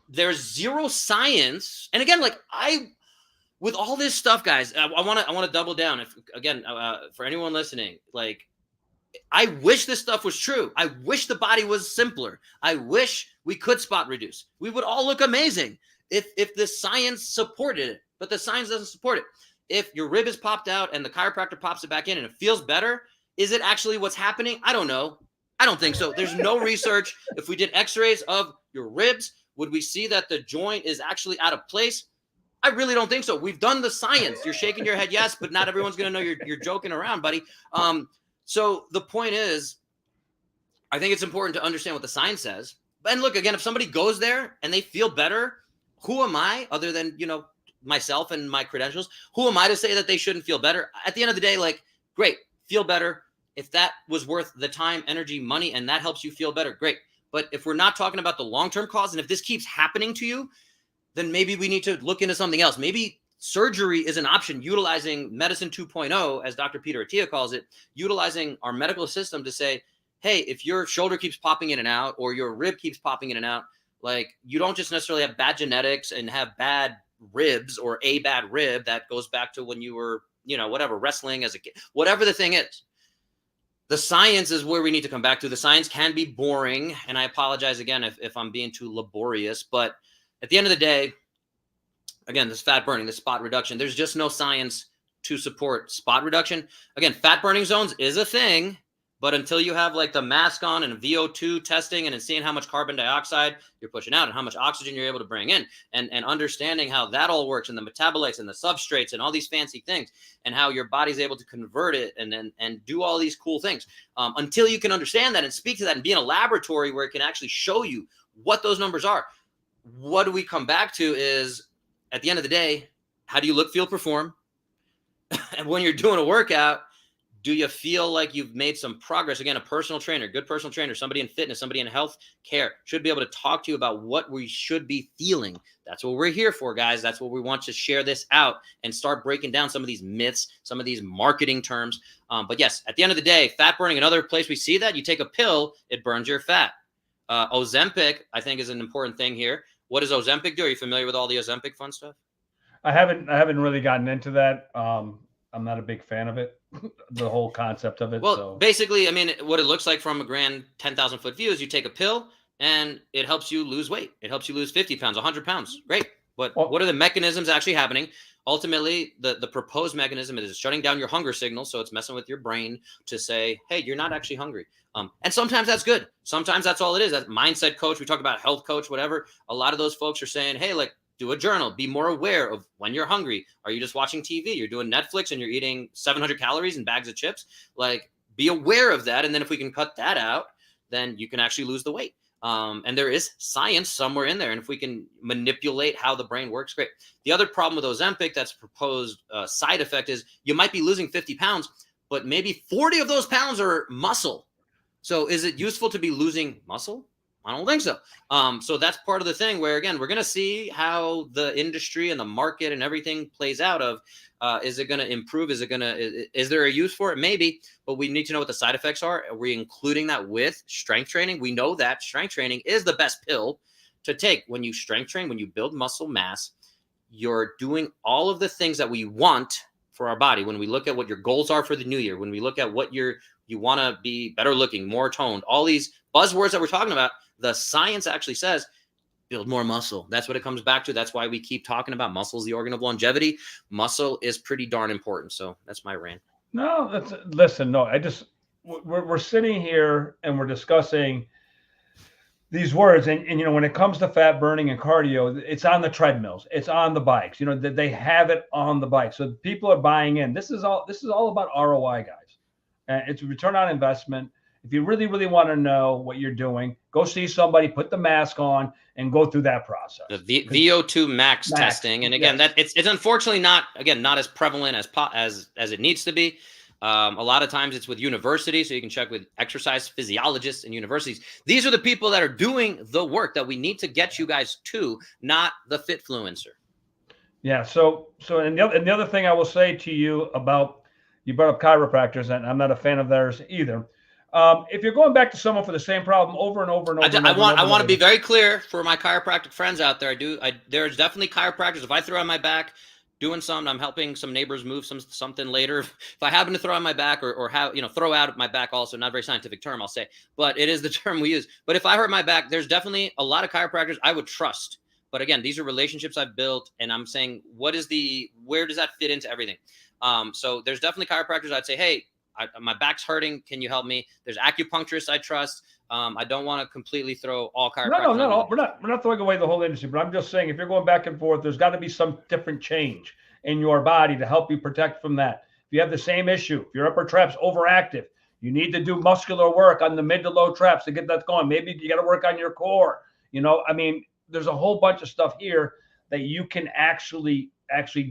There's zero science. And again, with all this stuff, guys, I want to double down. If again, for anyone listening, I wish this stuff was true. I wish the body was simpler. I wish we could spot reduce. We would all look amazing if the science supported it, but the science doesn't support it. If your rib is popped out and the chiropractor pops it back in and it feels better, is it actually what's happening? I don't know. I don't think so. There's no research. If we did x-rays of your ribs, would we see that the joint is actually out of place? I really don't think so. We've done the science. You're shaking your head, yes, but not everyone's going to know you're joking around, buddy. So the point is, I think it's important to understand what the science says. And look, again, if somebody goes there and they feel better, who am I, other than, myself and my credentials, who am I to say that they shouldn't feel better? At the end of the day, great, feel better. If that was worth the time, energy, money, and that helps you feel better, great. But if we're not talking about the long-term cause, and if this keeps happening to you, then maybe we need to look into something else. Maybe surgery is an option, utilizing medicine 2.0, as Dr. Peter Attia calls it, utilizing our medical system to say, hey, if your shoulder keeps popping in and out or your rib keeps popping in and out, you don't just necessarily have bad genetics and have bad ribs or a bad rib that goes back to when you were, whatever, wrestling as a kid, whatever the thing is. the science is where we need to come back to. The science can be boring, and I apologize again if I'm being too laborious, but at the end of the day, again, this fat burning, this spot reduction, there's just no science to support spot reduction. Again, fat burning zones is a thing, but until you have like the mask on and VO2 testing and seeing how much carbon dioxide you're pushing out and how much oxygen you're able to bring in and understanding how that all works and the metabolites and the substrates and all these fancy things and how your body's able to convert it and do all these cool things. Until you can understand that and speak to that and be in a laboratory where it can actually show you what those numbers are, what do we come back to is, at the end of the day, how do you look, feel, perform? And when you're doing a workout, do you feel like you've made some progress? Again, a personal trainer, good personal trainer, somebody in fitness, somebody in health care should be able to talk to you about what we should be feeling. That's what we're here for, guys. That's what we want to share this out and start breaking down some of these myths, some of these marketing terms. But yes, at the end of the day, fat burning, another place we see that, you take a pill, it burns your fat. Ozempic, I think, is an important thing here. What does Ozempic do? Are you familiar with all the Ozempic fun stuff? I haven't really gotten into that. I'm not a big fan of it, the whole concept of it. Well, so basically, I mean, what it looks like from a grand 10,000 foot view is you take a pill and it helps you lose weight. It helps you lose 50 pounds, 100 pounds. Great. But what are the mechanisms actually happening? Ultimately, the proposed mechanism is shutting down your hunger signal. So it's messing with your brain to say, hey, you're not actually hungry. And sometimes that's good. Sometimes that's all it is. That mindset coach, we talk about health coach, whatever. A lot of those folks are saying, hey, like, do a journal, be more aware of when you're hungry. Are you just watching TV? You're doing Netflix and you're eating 700 calories and bags of chips. Like, be aware of that. And then if we can cut that out, then you can actually lose the weight. And there is science somewhere in there. And if we can manipulate how the brain works, great. The other problem with Ozempic that's proposed side effect is you might be losing 50 pounds, but maybe 40 of those pounds are muscle. So is it useful to be losing muscle? I don't think so. So that's part of the thing where, again, we're going to see how the industry and the market and everything plays out of, is it going to improve? Is there a use for it? Maybe, but we need to know what the side effects are. Are we including that with strength training? We know that strength training is the best pill to take. When you strength train, when you build muscle mass, you're doing all of the things that we want for our body. When we look at what your goals are for the new year, when we look at what you want to be better looking, more toned, all these buzzwords that we're talking about, the science actually says build more muscle. That's what it comes back to. That's why we keep talking about muscle is the organ of longevity. Muscle is pretty darn important. So that's my rant. No, listen, no, we're sitting here and we're discussing these words. And when it comes to fat burning and cardio, it's on the treadmills, it's on the bikes, they have it on the bike. So people are buying in. This is all about ROI, guys. It's return on investment. If you really, really want to know what you're doing, go see somebody, put the mask on, and go through that process. The VO2 max testing, and again, yes, that it's unfortunately not as prevalent as it needs to be. A lot of times it's with universities, so you can check with exercise physiologists and universities. These are the people that are doing the work that we need to get you guys to, not the Fitfluencer. Yeah. So and the other thing I will say to you about, you brought up chiropractors, and I'm not a fan of theirs either. If you're going back to someone for the same problem over and over and over, I want to be very clear for my chiropractic friends out there. There's definitely chiropractors. If I throw on my back doing something, I'm helping some neighbors move something later. If I happen to throw on my back or have, throw out my back, also not a very scientific term, I'll say, but it is the term we use. But if I hurt my back, there's definitely a lot of chiropractors I would trust. But again, these are relationships I've built, and I'm saying, where does that fit into everything? So there's definitely chiropractors I'd say, hey, my back's hurting. Can you help me? There's acupuncturists I trust. I don't want to completely throw all chiropractors. No. We're not throwing away the whole industry, but I'm just saying, if you're going back and forth, there's got to be some different change in your body to help you protect from that. If you have the same issue, if your upper trap's overactive, you need to do muscular work on the mid to low traps to get that going. Maybe you got to work on your core. There's a whole bunch of stuff here that you can actually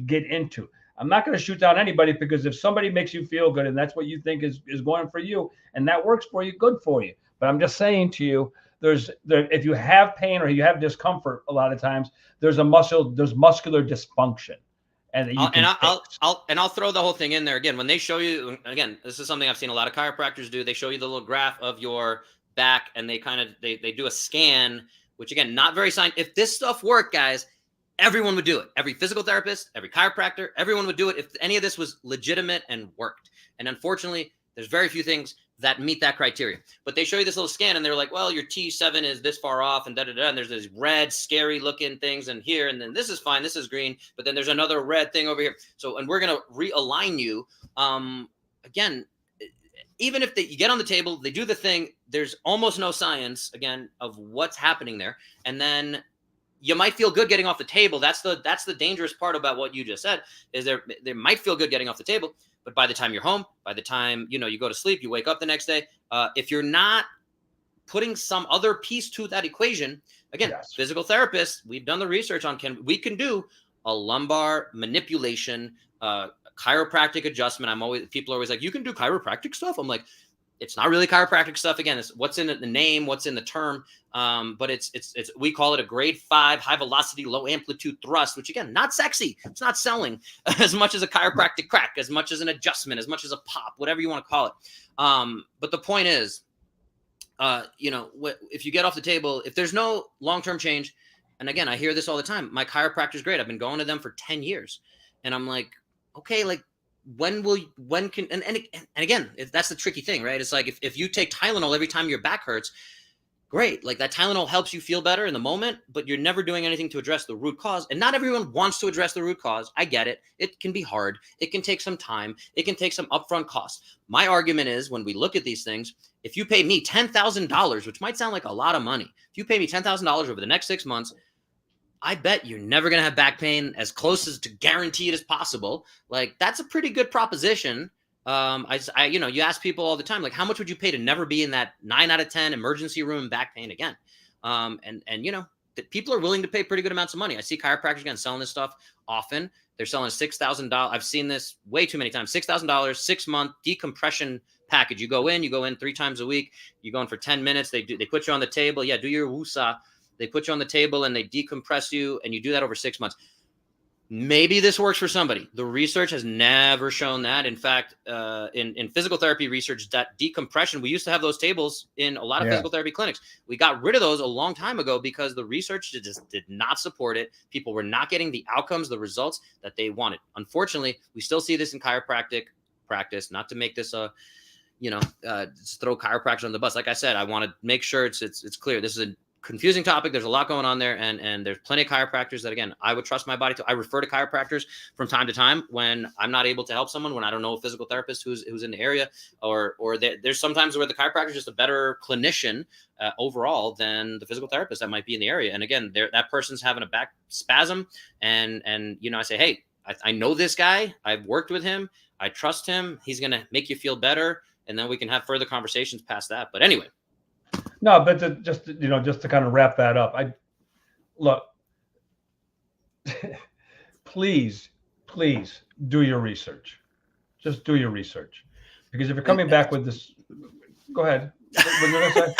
get into. I'm not going to shoot down anybody, because if somebody makes you feel good and that's what you think is going for you and that works for you, good for you. But I'm just saying to you, if you have pain or you have discomfort, a lot of times there's muscular dysfunction. And I'll throw the whole thing in there again. When they show you, again, this is something I've seen a lot of chiropractors do. They show you the little graph of your back, and they do a scan, which again, not very scientific. If this stuff worked, guys, everyone would do it. Every physical therapist, every chiropractor, everyone would do it if any of this was legitimate and worked. And unfortunately, there's very few things that meet that criteria. But they show you this little scan and they're like, well, your T7 is this far off and da-da-da. And there's these red, scary looking things in here. And then this is fine. This is green. But then there's another red thing over here. So, and we're going to realign you. Again, even if you get on the table, they do the thing, there's almost no science, again, of what's happening there. And then you might feel good getting off the table. That's the dangerous part about what you just said, is there might feel good getting off the table. But by the time you're home, by the time, you go to sleep, you wake up the next day, if you're not putting some other piece to that equation, again, Yes. Physical therapists, we've done the research on, we can do a lumbar manipulation, chiropractic adjustment. People are always like, you can do chiropractic stuff. I'm like, it's not really chiropractic stuff. Again, it's what's in the name, what's in the term. But it's we call it a grade 5 high velocity, low amplitude thrust, which again, not sexy. It's not selling as much as a chiropractic crack, as much as an adjustment, as much as a pop, whatever you want to call it. But the point is, if you get off the table, if there's no long-term change, and again, I hear this all the time, my chiropractor's great. I've been going to them for 10 years. And I'm like, okay, like, and again, that's the tricky thing, right? It's like, if you take Tylenol every time your back hurts, great. Like, that Tylenol helps you feel better in the moment, but you're never doing anything to address the root cause. And not everyone wants to address the root cause. I get it. It can be hard. It can take some time. It can take some upfront costs. My argument is, when we look at these things, if you pay me $10,000, which might sound like a lot of money, if you pay me $10,000 over the next 6 months, I bet you're never going to have back pain, as close as to guaranteed as possible. Like, that's a pretty good proposition. You ask people all the time, like, how much would you pay to never be in that 9 out of 10 emergency room back pain again? People are willing to pay pretty good amounts of money. I see chiropractors again selling this stuff often. They're selling $6,000. I've seen this way too many times. $6,000, 6-month decompression package. You go in 3 times a week. You go in for 10 minutes. They put you on the table. Yeah, do your wusa. They put you on the table and they decompress you, and you do that over 6 months. Maybe this works for somebody. The research has never shown that. In fact, in physical therapy research, that decompression, we used to have those tables in a lot of physical therapy clinics. We got rid of those a long time ago because the research just did not support it. People were not getting the outcomes, the results that they wanted. Unfortunately, we still see this in chiropractic practice. Not to make this just throw chiropractors on the bus. Like I said, I want to make sure it's clear. This is a confusing topic. There's a lot going on there, and there's plenty of chiropractors that, again, I would trust my body to. I refer to chiropractors from time to time when I'm not able to help someone, when I don't know a physical therapist who's in the area, or there's sometimes where the chiropractor is just a better clinician overall than the physical therapist that might be in the area. And again, that person's having a back spasm, and I say, hey, I know this guy. I've worked with him. I trust him. He's going to make you feel better, and then we can have further conversations past that. But anyway. No, but just to kind of wrap that up, please do your research. Just do your research, because if you're coming back with this, go ahead. What you gonna say?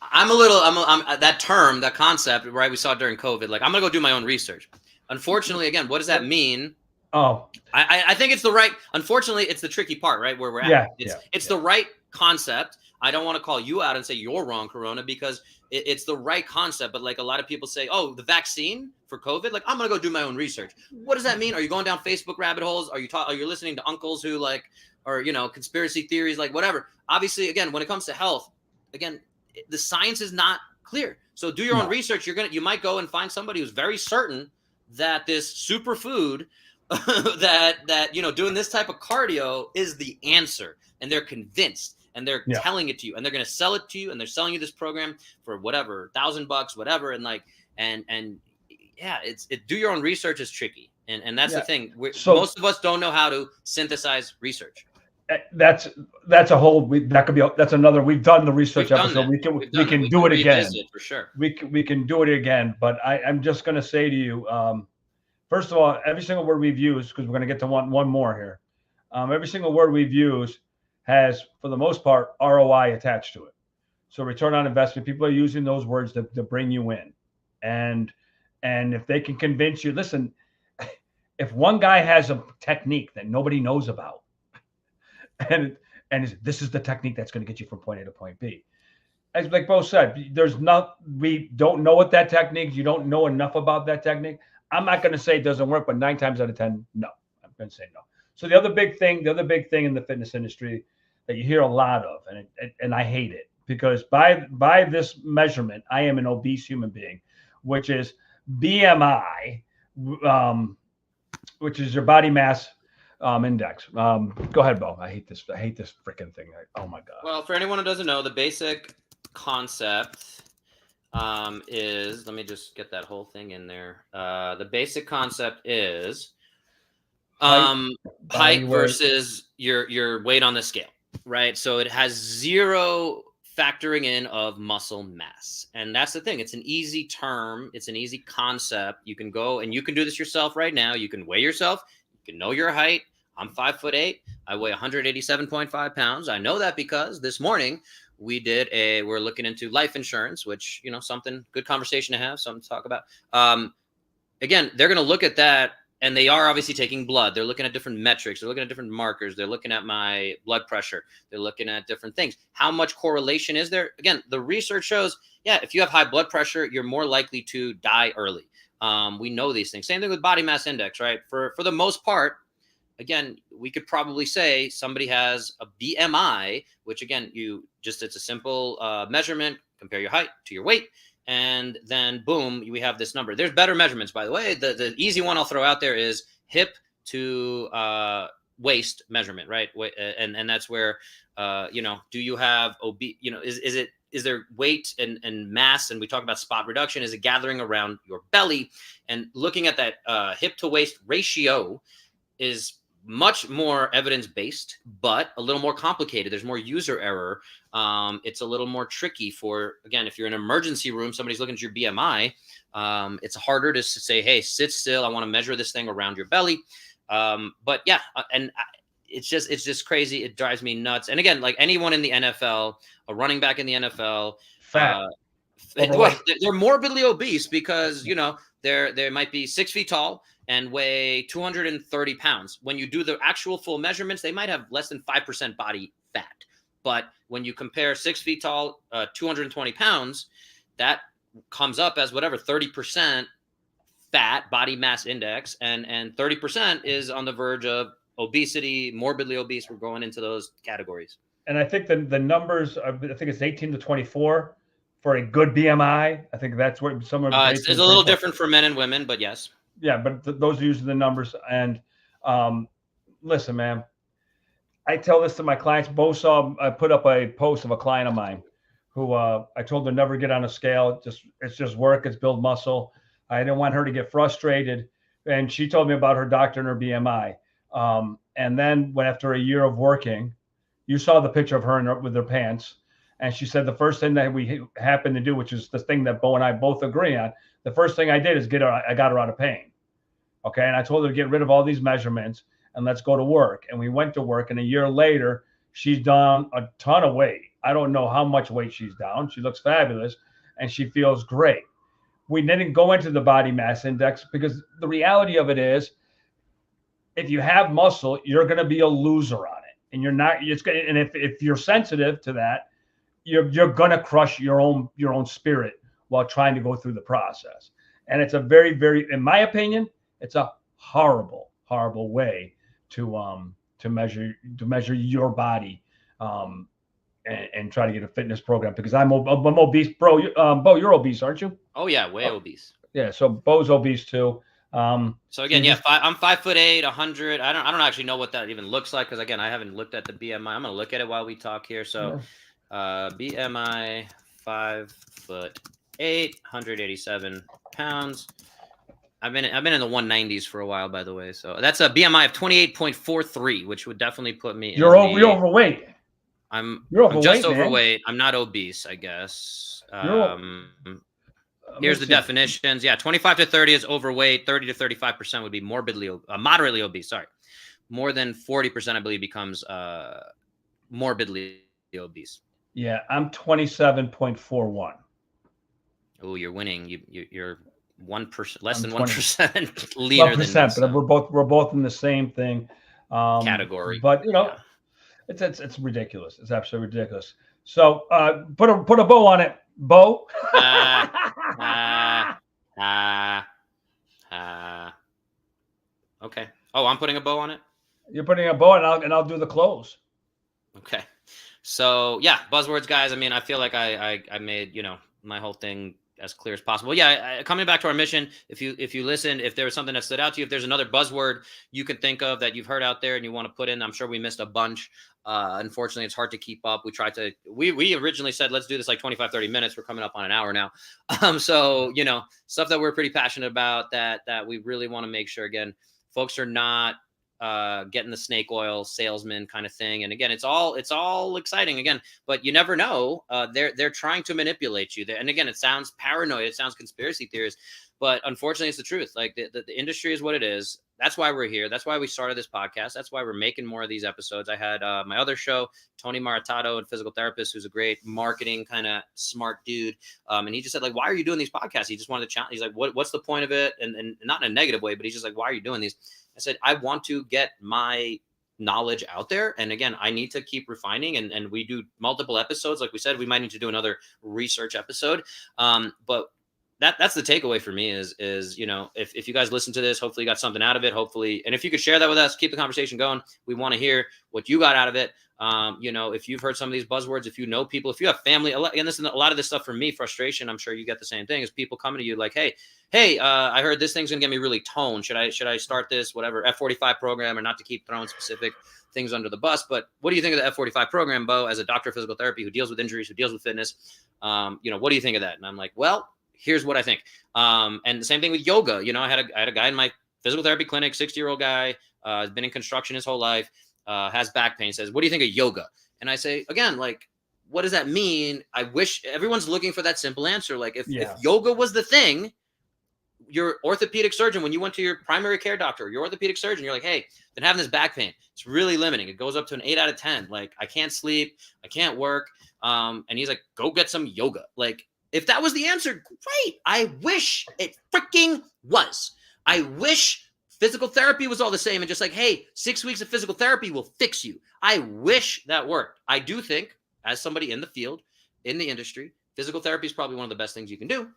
I'm that term, that concept, right? We saw it during COVID. Like, I'm gonna go do my own research. Unfortunately, again, what does that mean? Oh, I think it's the right. Unfortunately, it's the tricky part, right? Where we're at. It's the right concept. I don't want to call you out and say you're wrong, Corona, because it's the right concept. But like, a lot of people say, oh, the vaccine for COVID, like, I'm going to go do my own research. What does that mean? Are you going down Facebook rabbit holes? Are you listening to uncles who conspiracy theories, like whatever? Obviously, again, when it comes to health, again, the science is not clear. So do your own research. You might go and find somebody who's very certain that this superfood that doing this type of cardio is the answer, and they're convinced. And they're telling it to you, and they're going to sell it to you, and they're selling you this program for whatever, $1,000, whatever. And do your own research is tricky. And that's the thing. Most of us don't know how to synthesize research. That's a whole, that's another, we've done the research episode. We can do it again. For sure. We can do it again, but I'm just going to say to you, first of all, every single word we've used, because we're going to get to one more here. Every single word we've used has, for the most part, ROI attached to it. So return on investment, people are using those words to bring you in. And if they can convince you, listen, if one guy has a technique that nobody knows about, and this is the technique that's going to get you from point A to point B. As like Bo said, we don't know what that technique is. You don't know enough about that technique. I'm not going to say it doesn't work, but 9 times out of 10, no. I'm going to say no. So the other big thing in the fitness industry that you hear a lot of, and I hate it because by this measurement, I am an obese human being, which is BMI, um, which is your body mass index. Go ahead, Bo. I hate this. I hate this freaking thing. Oh my god. Well, for anyone who doesn't know, the basic concept is, let me just get that whole thing in there. The basic concept is height versus your weight on the scale, right? So it has zero factoring in of muscle mass. And that's the thing. It's an easy term. It's an easy concept. You can go and you can do this yourself right now. You can weigh yourself. You can know your height. I'm 5'8". I weigh 187.5 pounds. I know that because this morning we're looking into life insurance, which, something, good conversation to have, something to talk about. Again, they're going to look at that. And they are obviously taking blood. They're looking at different metrics. They're looking at different markers. They're looking at my blood pressure. They're looking at different things. How much correlation is there? Again, the research shows, if you have high blood pressure, you're more likely to die early. We know these things. Same thing with body mass index, right? For the most part, again, we could probably say somebody has a BMI, which again, it's a simple measurement, compare your height to your weight. And then boom, we have this number. There's better measurements, by the way. The easy one I'll throw out there is hip to waist measurement, right? And that's where do you have obese? Is there weight and mass? And we talk about spot reduction. Is it gathering around your belly? And looking at that hip to waist ratio is much more evidence-based, but a little more complicated. There's more user error. It's a little more tricky for, again, if you're in an emergency room, somebody's looking at your BMI. It's harder to say, hey, sit still. I want to measure this thing around your belly. But yeah, and it's just crazy. It drives me nuts. And again, like anyone in the NFL, a running back in the NFL, fat. They're morbidly obese because, they might be 6 feet tall and weigh 230 pounds. When you do the actual full measurements, they might have less than 5% body fat. But when you compare 6 feet tall, 220 pounds, that comes up as whatever, 30% fat, body mass index, and 30% is on the verge of obesity, morbidly obese. We're going into those categories. And I think the numbers, I think it's 18 to 24 for a good BMI. I think that's what some of it's a little different for men and women, but yes. Yeah, but those are usually the numbers. And listen, man, I tell this to my clients. I put up a post of a client of mine who I told her never get on a scale. It's just work. It's build muscle. I didn't want her to get frustrated. And she told me about her doctor and her BMI. And then after a year of working, you saw the picture of her with her pants. And she said the first thing that we happened to do, which is the thing that Bo and I both agree on, the first thing I did is I got her out of pain. Okay. And I told her to get rid of all these measurements and let's go to work. And we went to work. And a year later, she's down a ton of weight. I don't know how much weight she's down. She looks fabulous and she feels great. We didn't go into the body mass index because the reality of it is, if you have muscle, you're going to be a loser on it. And you're not, and if you're sensitive to that, you're going to crush your own spirit while trying to go through the process. And it's a very, very, in my opinion, it's a horrible, horrible way to measure your body and try to get a fitness program, because I'm obese, bro. Bo, you're obese, aren't you? Oh yeah, way obese. Yeah, so Bo's obese too. So again, I'm 5'8", 100. I don't actually know what that even looks like because again, I haven't looked at the BMI. I'm gonna look at it while we talk here. So, BMI 5'8", 187 pounds. I've been in the 190s for a while, by the way. So that's a BMI of 28.43, which would definitely put me. You're overweight. I'm overweight, just man. overweight. I'm not obese, I guess. Here's the definitions. Yeah, 25 to 30 is overweight. 30 to 35% would be moderately obese. Sorry, more than 40%, I believe, becomes morbidly obese. Yeah, I'm 27.41. Oh, you're winning. You're 1%, less than 1% leaner than me. But we're both in the same thing category. But it's ridiculous. It's absolutely ridiculous. So put a bow on it, Bo. Okay. Oh, I'm putting a bow on it. You're putting a bow, and I'll do the close. Okay. So yeah, buzzwords, guys. I mean, I feel like I made, my whole thing as clear as possible. Yeah, coming back to our mission, if you listen, if there was something that stood out to you, if there's another buzzword you can think of that you've heard out there and you want to put in, I'm sure we missed a bunch. Unfortunately, it's hard to keep up. We originally said, let's do this like 25, 30 minutes. We're coming up on an hour now. So, stuff that we're pretty passionate about that we really want to make sure, again, folks are not getting the snake oil salesman kind of thing. And again, it's all exciting again, but you never know. They're trying to manipulate you there. And again, it sounds paranoid. It sounds conspiracy theories, but unfortunately it's the truth. Like the industry is what it is. That's why we're here. That's why we started this podcast. That's why we're making more of these episodes. I had my other show, Tony Maritato, a physical therapist who's a great marketing kind of smart dude. And he just said, like, why are you doing these podcasts? He just wanted to challenge. He's like, what's the point of it? And not in a negative way, but he's just like, why are you doing these? I said, I want to get my knowledge out there. And again, I need to keep refining and we do multiple episodes. Like we said, we might need to do another research episode. But that's the takeaway for me is, if you guys listen to this, hopefully you got something out of it, hopefully. And if you could share that with us, keep the conversation going. We want to hear what you got out of it. If you've heard some of these buzzwords, if you know people, if you have family, and this is a lot of this stuff for me, frustration, I'm sure you get the same thing, is people coming to you like, hey, I heard this thing's gonna get me really toned. Should I start this, whatever, F45 program, or not to keep throwing specific things under the bus, but what do you think of the F45 program, Bo, as a doctor of physical therapy who deals with injuries, who deals with fitness? What do you think of that? And I'm like, well, here's what I think. And the same thing with yoga. I had a guy in my physical therapy clinic, 60-year-old guy, has been in construction his whole life, has back pain, says, what do you think of yoga? And I say, again, like, what does that mean? I wish everyone's looking for that simple answer. Like if yoga was the thing, your orthopedic surgeon, when you went to your primary care doctor, your orthopedic surgeon, you're like, hey, been having this back pain. It's really limiting. It goes up to an 8 out of 10. Like I can't sleep. I can't work. And he's like, go get some yoga. Like if that was the answer, great. I wish it freaking was. I wish physical therapy was all the same and just like, hey, 6 weeks of physical therapy will fix you. I wish that worked. I do think, as somebody in the field, in the industry, physical therapy is probably one of the best things you can do.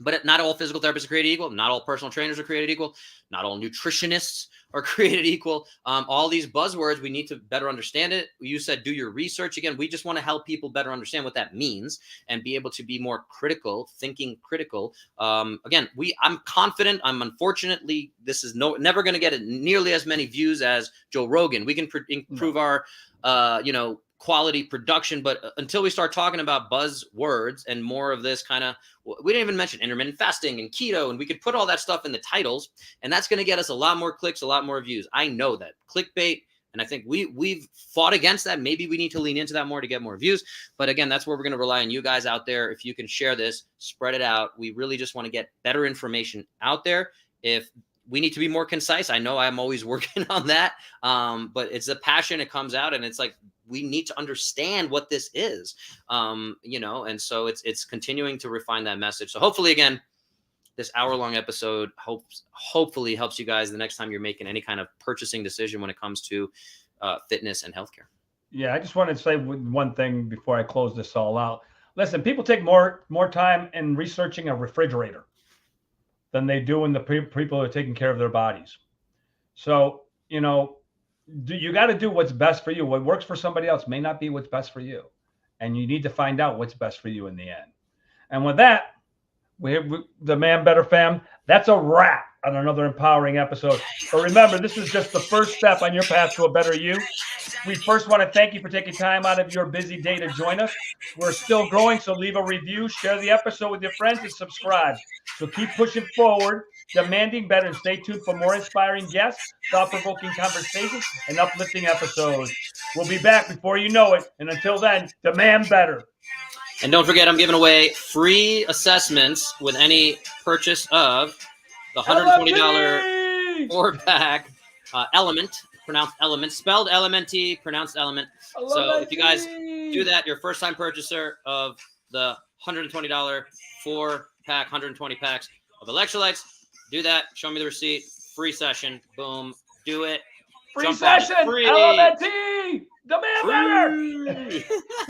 But not all physical therapists are created equal. Not all personal trainers are created equal. Not all nutritionists are created equal. All these buzzwords, we need to better understand it. You said do your research. Again, we just want to help people better understand what that means and be able to be more critical, thinking critical. Again, I'm confident. Unfortunately, this is never going to get nearly as many views as Joe Rogan. We can improve our, quality production, but until we start talking about buzzwords and more of this kind of, we didn't even mention intermittent fasting and keto, and we could put all that stuff in the titles, and that's going to get us a lot more clicks, a lot more views. I know that clickbait, and I think we've fought against that. Maybe we need to lean into that more to get more views. But again, that's where we're going to rely on you guys out there. If you can share this, spread it out. We really just want to get better information out there. If we need to be more concise, I know I'm always working on that, but it's a passion. It comes out, and it's like, we need to understand what this is, and so it's continuing to refine that message. So hopefully, again, this hour-long episode hopefully helps you guys the next time you're making any kind of purchasing decision when it comes to fitness and healthcare. Yeah, I just wanted to say one thing before I close this all out. Listen, people take more time in researching a refrigerator than they do in the people who are taking care of their bodies. So, you got to do what's best for you. What works for somebody else may not be what's best for you. And you need to find out what's best for you in the end. And with that, we have the Man Better fam. That's a wrap on another empowering episode. But remember, this is just the first step on your path to a better you. We first want to thank you for taking time out of your busy day to join us. We're still growing, so leave a review, share the episode with your friends, and subscribe. So keep pushing forward, demanding better, and stay tuned for more inspiring guests, thought-provoking conversations, and uplifting episodes. We'll be back before you know it. And until then, demand better. And don't forget, I'm giving away free assessments with any purchase of the $120 4-pack Element, pronounced Element, spelled L-M-N-T, pronounced Element. So if you guys do that, your first-time purchaser of the $120 4-pack, 120 packs of electrolytes, do that. Show me the receipt. Free session. Boom. Do it. Free session. L-M-N-T. Demand better.